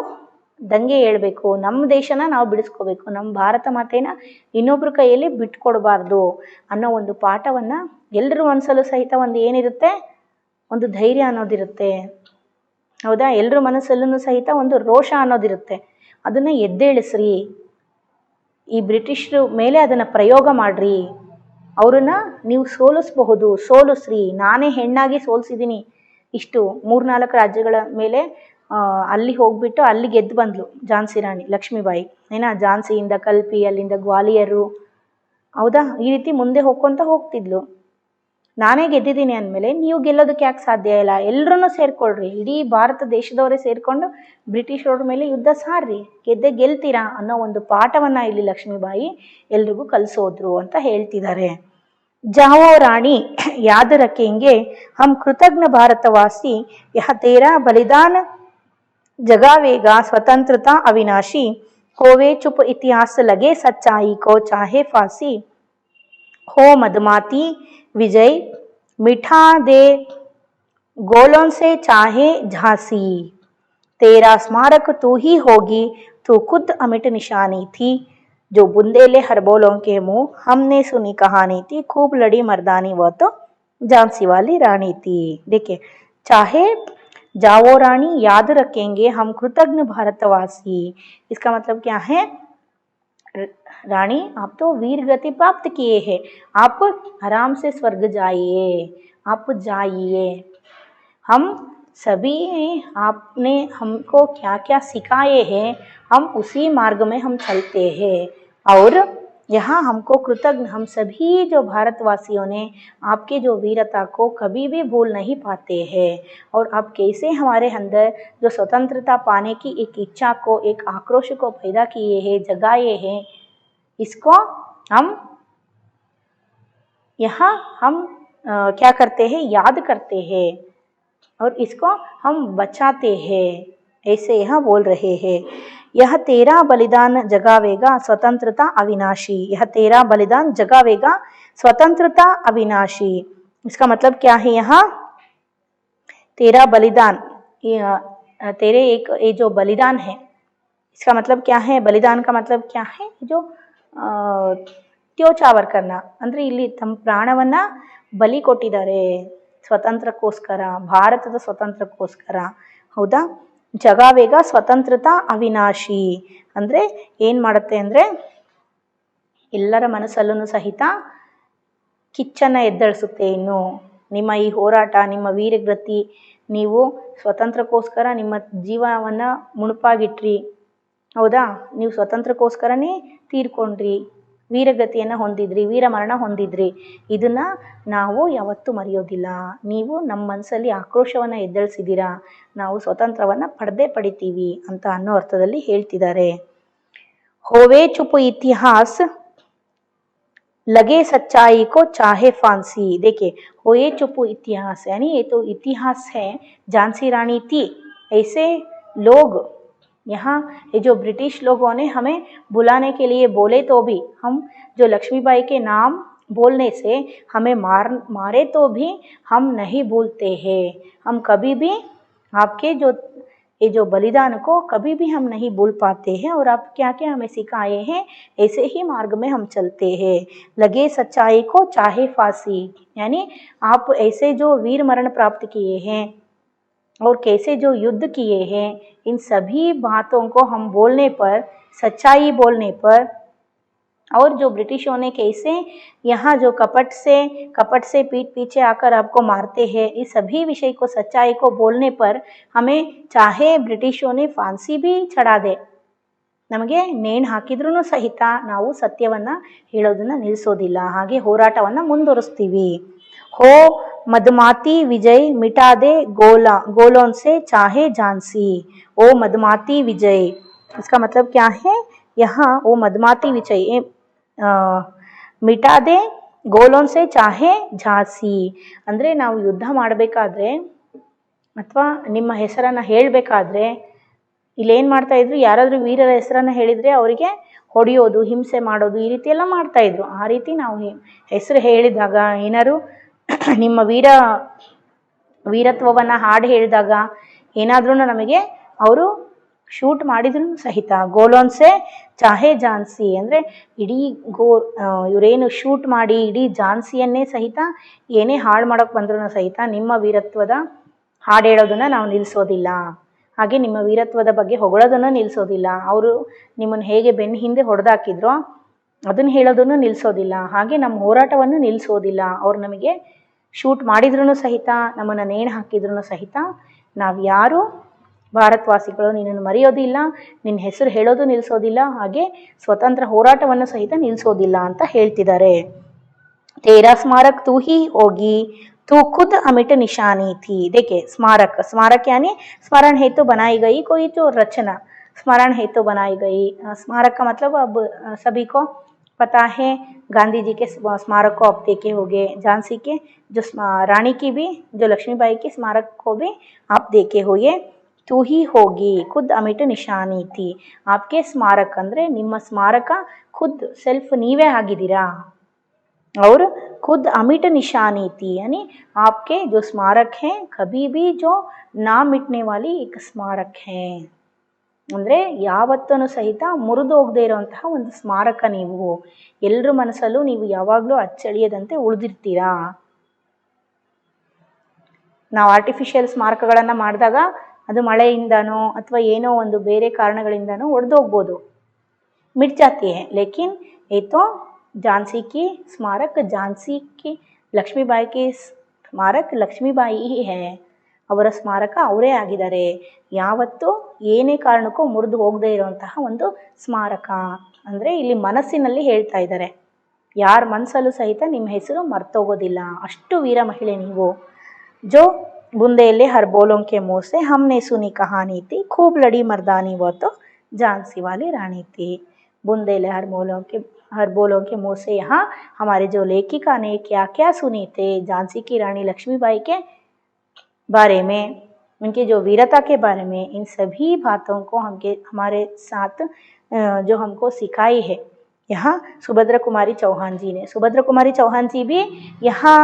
ದಂಗೆ ಏಳಬೇಕು, ನಮ್ಮ ದೇಶನ ನಾವು ಬಿಡಿಸ್ಕೋಬೇಕು, ನಮ್ಮ ಭಾರತ ಮಾತೆನ ಇನ್ನೊಬ್ಬರ ಕೈಯಲ್ಲಿ ಬಿಟ್ಕೊಡ್ಬಾರ್ದು ಅನ್ನೋ ಒಂದು ಪಾಠವನ್ನು ಎಲ್ಲರ ಮನಸ್ಸಲ್ಲೂ ಸಹಿತ ಒಂದು ಏನಿರುತ್ತೆ, ಒಂದು ಧೈರ್ಯ ಅನ್ನೋದಿರುತ್ತೆ, ಹೌದಾ. ಎಲ್ಲರ ಮನಸ್ಸಲ್ಲೂ ಸಹಿತ ಒಂದು ರೋಷ ಅನ್ನೋದಿರುತ್ತೆ. ಅದನ್ನು ಎದ್ದೇಳಿಸ್ರಿ, ಈ ಬ್ರಿಟಿಷರ ಮೇಲೆ ಅದನ್ನು ಪ್ರಯೋಗ ಮಾಡಿರಿ, ಅವ್ರನ್ನ ನೀವು ಸೋಲಿಸಬಹುದು, ಸೋಲಿಸ್ರಿ. ನಾನೇ ಹೆಣ್ಣಾಗಿ ಸೋಲಿಸಿದ್ದೀನಿ, ಇಷ್ಟು 3-4 ರಾಜ್ಯಗಳ ಮೇಲೆ ಅಲ್ಲಿ ಹೋಗ್ಬಿಟ್ಟು ಅಲ್ಲಿ ಗೆದ್ದು ಬಂದ್ಲು ಝಾನ್ಸಿ ರಾಣಿ ಲಕ್ಷ್ಮೀಬಾಯಿ. ಝಾನ್ಸಿಯಿಂದ ಕಲ್ಪಿ, ಅಲ್ಲಿಂದ ಗ್ವಾಲಿಯರು, ಹೌದಾ. ಈ ರೀತಿ ಮುಂದೆ ಹೋಗ್ತಿದ್ಲು. ನಾನೇ ಗೆದ್ದಿದ್ದೀನಿ ಅಂದಮೇಲೆ ನೀವು ಗೆಲ್ಲೋದಕ್ಕೆ ಯಾಕೆ ಸಾಧ್ಯ ಇಲ್ಲ? ಎಲ್ಲರೂ ಸೇರಿಕೊಳ್ರಿ, ಇಡೀ ಭಾರತ ದೇಶದವರೇ ಸೇರಿಕೊಂಡು ಬ್ರಿಟಿಷರ ಮೇಲೆ ಯುದ್ಧ ಸಾರ್ರಿ, ಗೆಲ್ತೀರಾ ಅನ್ನೋ ಒಂದು ಪಾಠವನ್ನು ಇಲ್ಲಿ ಲಕ್ಷ್ಮೀಬಾಯಿ ಎಲ್ರಿಗೂ ಕಲಿಸೋದ್ರು ಅಂತ ಹೇಳ್ತಿದ್ದಾರೆ. जाओ रानी याद रखेंगे हम कृतज्ञ भारतवासी, यह तेरा बलिदान जगावेगा स्वतंत्रता अविनाशी, होवे चुप इतिहास लगे सच्चाई को चाहे फांसी, हो मदमाती विजय मिठा दे गोलों से चाहे झांसी, तेरा स्मारक तू ही होगी, तू खुद अमिट निशानी थी, जो बुंदेले हर बोलों के मुंह हमने सुनी कहानी थी, खूब लड़ी मर्दानी वो तो झांसी वाली रानी थी. देखिए, चाहे जाओ रानी याद रखेंगे हम कृतज्ञ भारतवासी, इसका मतलब क्या है? रानी आप तो वीर गति प्राप्त किए हैं, आप आराम से स्वर्ग जाइए, आप जाइए, हम सभी आपने हमको क्या क्या सिखाए हैं, हम उसी मार्ग में हम चलते हैं, और यहाँ हमको कृतज्ञ, हम सभी जो भारतवासियों ने आपके जो वीरता को कभी भी भूल नहीं पाते हैं, और आप कैसे हमारे अंदर जो स्वतंत्रता पाने की एक इच्छा को, एक आक्रोश को पैदा किए हैं, जगाए हैं, इसको हम यहाँ हम क्या करते हैं? याद करते हैं, और इसको हम बचाते हैं, ऐसे यहाँ बोल रहे हैं. यह तेरा बलिदान जगावेगा स्वतंत्रता अविनाशी, यह तेरा बलिदान जगावेगा स्वतंत्रता अविनाशी, इसका मतलब क्या है? यहाँ तेरा बलिदान, तेरे एक ये जो बलिदान है, इसका मतलब क्या है? बलिदान का मतलब क्या है? जो ತ್ಯೋಚಾವರ್ ಕರ್ನ ಅಂದರೆ ಇಲ್ಲಿ ತಮ್ಮ ಪ್ರಾಣವನ್ನು ಬಲಿ ಕೊಟ್ಟಿದ್ದಾರೆ ಸ್ವತಂತ್ರಕ್ಕೋಸ್ಕರ, ಭಾರತದ ಸ್ವತಂತ್ರಕ್ಕೋಸ್ಕರ, ಹೌದಾ. ಜಗಾವೇಗ ಸ್ವತಂತ್ರತಾ ಅವಿನಾಶಿ ಅಂದರೆ ಏನು ಮಾಡುತ್ತೆ ಅಂದರೆ ಎಲ್ಲರ ಮನಸ್ಸಲ್ಲೂ ಸಹಿತ ಕಿಚ್ಚನ್ನು ಎದ್ದಳಿಸುತ್ತೆ. ಇನ್ನು ನಿಮ್ಮ ಈ ಹೋರಾಟ, ನಿಮ್ಮ ವೀರಗತಿ, ನೀವು ಸ್ವತಂತ್ರಕ್ಕೋಸ್ಕರ ನಿಮ್ಮ ಜೀವನವನ್ನು ಮುಡುಪಾಗಿಟ್ರಿ, ಹೌದಾ. ನೀವು ಸ್ವತಂತ್ರಕ್ಕೋಸ್ಕರನೇ ತೀರ್ಕೊಂಡ್ರಿ, ವೀರಗತಿಯನ್ನು ಹೊಂದಿದ್ರಿ, ವೀರಮರಣ ಹೊಂದಿದ್ರಿ. ಇದನ್ನು ನಾವು ಯಾವತ್ತೂ ಮರೆಯೋದಿಲ್ಲ. ನೀವು ನಮ್ಮ ಮನಸ್ಸಲ್ಲಿ ಆಕ್ರೋಶವನ್ನು ಎದ್ದಳಿಸಿದ್ದೀರಾ, ನಾವು ಸ್ವತಂತ್ರವನ್ನು ಪಡಿತೀವಿ ಅಂತ ಅನ್ನೋ ಅರ್ಥದಲ್ಲಿ ಹೇಳ್ತಿದ್ದಾರೆ. ಹೋವೆ ಚುಪ್ ಇತಿಹಾಸ लगे सच्चाई को चाहे फांसी. देखिए, होए चुप इतिहास यानी ये तो इतिहास है, झांसी रानी थी. ऐसे लोग यहाँ ये जो ब्रिटिश लोगों ने हमें बुलाने के लिए बोले तो भी हम जो लक्ष्मीबाई के नाम बोलने से हमें मारे तो भी हम नहीं भूलते हैं. हम कभी भी आपके जो ये जो बलिदान को कभी भी हम नहीं भूल पाते हैं और आप क्या क्या हमें सिखाए हैं, ऐसे ही मार्ग में हम चलते हैं। लगे सच्चाई को चाहे फांसी, यानी आप ऐसे जो वीर मरण प्राप्त किए हैं और कैसे जो युद्ध किए हैं, इन सभी बातों को हम बोलने पर, सच्चाई बोलने पर, और जो ब्रिटिशों ने कैसे यहाँ जो कपट से पीठ पीछे आकर आपको मारते हैं, इस सभी विषय को, सच्चाई को बोलने पर हमें चाहे ब्रिटिशों ने फांसी भी चढ़ा दे, ನಮಗೆ ನೇಣು ಹಾಕಿದ್ರೂ ಸಹಿತ ನಾವು ಸತ್ಯವನ್ನು ಹೇಳೋದನ್ನು ನಿಲ್ಲಿಸೋದಿಲ್ಲ, ಹಾಗೆ ಹೋರಾಟವನ್ನು ಮುಂದುವರಿಸ್ತೀವಿ। हो मदमाती विजय मिटा दे गोलों से चाहे झांसी। ओ मदमाती विजय, इसका मतलब क्या है? यहाँ ओ मदमाती विजय ಮಿಟಾ ದೇ ಗೋಲೋನ್ ಸೆ ಚಾಹೆ ಝಾನ್ಸಿ ಅಂದರೆ ನಾವು ಯುದ್ಧ ಮಾಡಬೇಕಾದ್ರೆ ಅಥವಾ ನಿಮ್ಮ ಹೆಸರನ್ನು ಹೇಳಬೇಕಾದ್ರೆ ಇಲ್ಲೇನು ಮಾಡ್ತಾಯಿದ್ರು, ಯಾರಾದರೂ ವೀರರ ಹೆಸರನ್ನು ಹೇಳಿದರೆ ಅವರಿಗೆ ಹೊಡೆಯೋದು, ಹಿಂಸೆ ಮಾಡೋದು, ಈ ರೀತಿ ಎಲ್ಲ ಮಾಡ್ತಾಯಿದ್ರು। ಆ ರೀತಿ ನಾವು ಹೆಸರು ಹೇಳಿದಾಗ, ಏನಾದ್ರು ನಿಮ್ಮ ವೀರತ್ವವನ್ನು ಹಾಡು ಹೇಳಿದಾಗ ಏನಾದ್ರೂ ನಮಗೆ ಅವರು ಶೂಟ್ ಮಾಡಿದ್ರು ಸಹಿತ, ಗೋಲೋನ್ಸೆ ಚಾಹೆ ಝಾನ್ಸಿ ಅಂದರೆ ಇಡೀ ಇವರೇನು ಶೂಟ್ ಮಾಡಿ ಇಡೀ ಝಾನ್ಸಿಯನ್ನೇ ಸಹಿತ ಏನೇ ಹಾಳು ಮಾಡೋಕ್ಕೆ ಬಂದ್ರೂ ಸಹಿತ ನಿಮ್ಮ ವೀರತ್ವದ ಹಾಡು ಹೇಳೋದನ್ನು ನಾವು ನಿಲ್ಲಿಸೋದಿಲ್ಲ, ಹಾಗೆ ನಿಮ್ಮ ವೀರತ್ವದ ಬಗ್ಗೆ ಹೊಗಳೋದನ್ನು ನಿಲ್ಲಿಸೋದಿಲ್ಲ। ಅವರು ನಿಮ್ಮನ್ನು ಹೇಗೆ ಬೆನ್ನ ಹಿಂದೆ ಹೊಡೆದಾಕಿದ್ರೋ ಅದನ್ನು ಹೇಳೋದನ್ನು ನಿಲ್ಲಿಸೋದಿಲ್ಲ, ಹಾಗೆ ನಮ್ಮ ಹೋರಾಟವನ್ನು ನಿಲ್ಲಿಸೋದಿಲ್ಲ। ಅವ್ರು ನಮಗೆ ಶೂಟ್ ಮಾಡಿದ್ರೂ ಸಹಿತ, ನಮ್ಮನ್ನು ನೇಣು ಹಾಕಿದ್ರೂ ಸಹಿತ ನಾವು ಯಾರು ಭಾರತವಾಸಿಗಳು ನಿನ್ನನ್ನು ಮರೆಯೋದಿಲ್ಲ, ನಿನ್ನ ಹೆಸರು ಹೇಳೋದು ನಿಲ್ಲಿಸೋದಿಲ್ಲ, ಹಾಗೆ ಸ್ವತಂತ್ರ ಹೋರಾಟವನ್ನು ಸಹಿತ ನಿಲ್ಲಿಸೋದಿಲ್ಲ ಅಂತ ಹೇಳ್ತಿದ್ದಾರೆ। तेरा स्मारक तू ही होगी, तू खुद अमिट निशानी थी। देखिए स्मारक यानी स्मरण हेतु बनाई गई कोई जो रचना, स्मरण हेतु बनाई गई। स्मारक का मतलब अब सभी को पता है, गांधी जी के स्मारक को आप देखे होंगे, झांसी के जो रानी की भी, जो लक्ष्मीबाई की स्मारक को भी आप देखे होंगे। तू ही होगी खुद अमिट निशानी थी, आपके स्मारक ಅಂದರೆ ನಿಮ್ಮ ಸ್ಮಾರಕ खुद सेल्फ ನೀವೇ ಆಗಿದ್ದೀರಾ। और खुद अमिट निशानी थी यानी आपके जो स्मारक हैं कभी भी जो ना मिटने वाली एक स्मारक है, ಅಂದರೆ ಯಾವತ್ತೂ ಸಹಿತ ಮುರಿದು ಹೋಗದೇ ಇರೋಂತಹ ಒಂದು ಸ್ಮಾರಕ, ನೀವು ಎಲ್ಲರ ಮನಸ್ಸಲ್ಲೂ ನೀವು ಯಾವಾಗಲೂ ಅಚ್ಚಳಿಯದಂತೆ ಉಳಿದಿರ್ತೀರಾ। ನಾವು ಆರ್ಟಿಫಿಷಿಯಲ್ ಸ್ಮಾರಕಗಳನ್ನು ಮಾಡಿದಾಗ ಅದು ಮಳೆಯಿಂದನೋ ಅಥವಾ ಏನೋ ಒಂದು ಬೇರೆ ಕಾರಣಗಳಿಂದನೋ ಒಡೆದೋಗ್ಬೋದು, ಮಿಟ್ ಜಾತಿ है, लेकिन ये तो झांसी की स्मारक, झांसी की लक्ष्मीबाई की स्मारक लक्ष्मीबाई ही है, ಅವರ ಸ್ಮಾರಕ ಅವರೇ ಆಗಿದ್ದಾರೆ। ಯಾವತ್ತೂ ಏನೇ ಕಾರಣಕ್ಕೂ ಮುರಿದು ಹೋಗದೇ ಇರುವಂತಹ ಒಂದು ಸ್ಮಾರಕ ಅಂದರೆ ಇಲ್ಲಿ ಮನಸ್ಸಿನಲ್ಲಿ ಹೇಳ್ತಾ ಇದ್ದಾರೆ, ಯಾರ ಮನಸ್ಸಲ್ಲೂ ಸಹಿತ ನಿಮ್ಮ ಹೆಸರು ಮರ್ತೋಗೋದಿಲ್ಲ, ಅಷ್ಟು ವೀರ ಮಹಿಳೆ ನೀವು। जो ಬುಂದೇಲೆ हर बोलों के मुँह से हमने सुनी कहानी थी, खूब लड़ी मर्दानी वो तो झांसी वाली रानी थी। बुंदेले हर बोलों के मुँह से, यहाँ हमारे जो लेखिका ने क्या क्या सुनी थे झांसी की रानी लक्ष्मीबाई के बारे में, उनके जो वीरता के बारे में, इन सभी बातों को हमारे साथ जो हमको सिखाई है यहाँ सुभद्रा कुमारी चौहान जी ने। सुभद्रा कुमारी चौहान जी भी यहाँ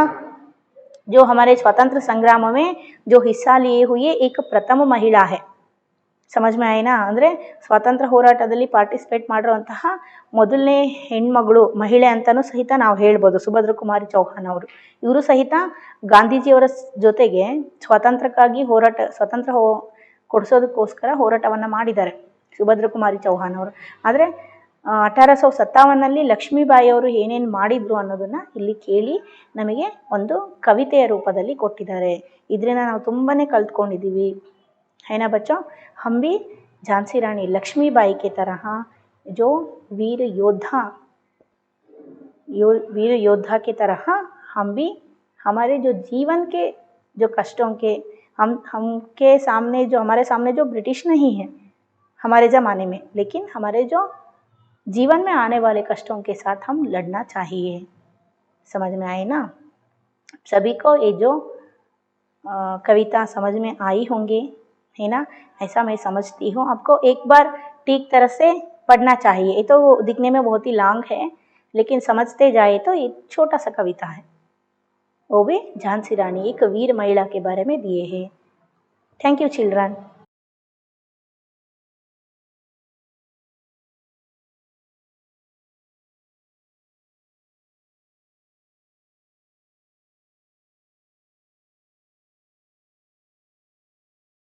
जो हमारे स्वतंत्र संग्राम में जो हिस्सा लिए हुए एक प्रथम महिला है। समझ में आए ना, ಅಂದರೆ ಸ್ವಾತಂತ್ರ್ಯ ಹೋರಾಟದಲ್ಲಿ ಪಾರ್ಟಿಸಿಪೇಟ್ ಮಾಡಿರುವಂತಹ ಮೊದಲನೇ ಹೆಣ್ಮಗಳು, ಮಹಿಳೆ ಅಂತಲೂ ಸಹಿತ ನಾವು ಹೇಳ್ಬೋದು ಸುಭದ್ರ ಕುಮಾರಿ ಚೌಹಾನ್ ಅವರು। ಇವರು ಸಹಿತ ಗಾಂಧೀಜಿಯವರ ಜೊತೆಗೆ ಸ್ವಾತಂತ್ರ್ಯಕ್ಕಾಗಿ ಸ್ವಾತಂತ್ರ್ಯ ಕೊಡಿಸೋದಕ್ಕೋಸ್ಕರ ಹೋರಾಟವನ್ನು ಮಾಡಿದ್ದಾರೆ ಸುಭದ್ರ ಕುಮಾರಿ ಚೌಹಾನ್ ಅವರು। ಆದರೆ 1857ನಲ್ಲಿ ಲಕ್ಷ್ಮೀಬಾಯಿ ಅವರು ಏನೇನು ಮಾಡಿದ್ರು ಅನ್ನೋದನ್ನು ಇಲ್ಲಿ ಕೇಳಿ ನಮಗೆ ಒಂದು ಕವಿತೆಯ ರೂಪದಲ್ಲಿ ಕೊಟ್ಟಿದ್ದಾರೆ, ಇದರಿಂದ ನಾವು ತುಂಬಾ ಕಲ್ತ್ಕೊಂಡಿದ್ದೀವಿ। है ना बच्चों, हम भी झांसी रानी लक्ष्मीबाई की तरह जो वीर योद्धा की तरह हम भी हमारे जो जीवन के जो कष्टों के हमके सामने जो हमारे सामने जो ब्रिटिश नहीं है हमारे ज़माने में, लेकिन हमारे जो जीवन में आने वाले कष्टों के साथ हम लड़ना चाहिए। समझ में आए ना सभी को? ये जो कविता समझ में आई होंगी, है ना, ऐसा मैं समझती हूँ। आपको एक बार ठीक तरह से पढ़ना चाहिए। ये तो दिखने में बहुत ही लॉन्ग है, लेकिन समझते जाए तो ये छोटा सा कविता है, वो भी झांसी रानी एक वीर महिला के बारे में दिए हैं। Thank you children.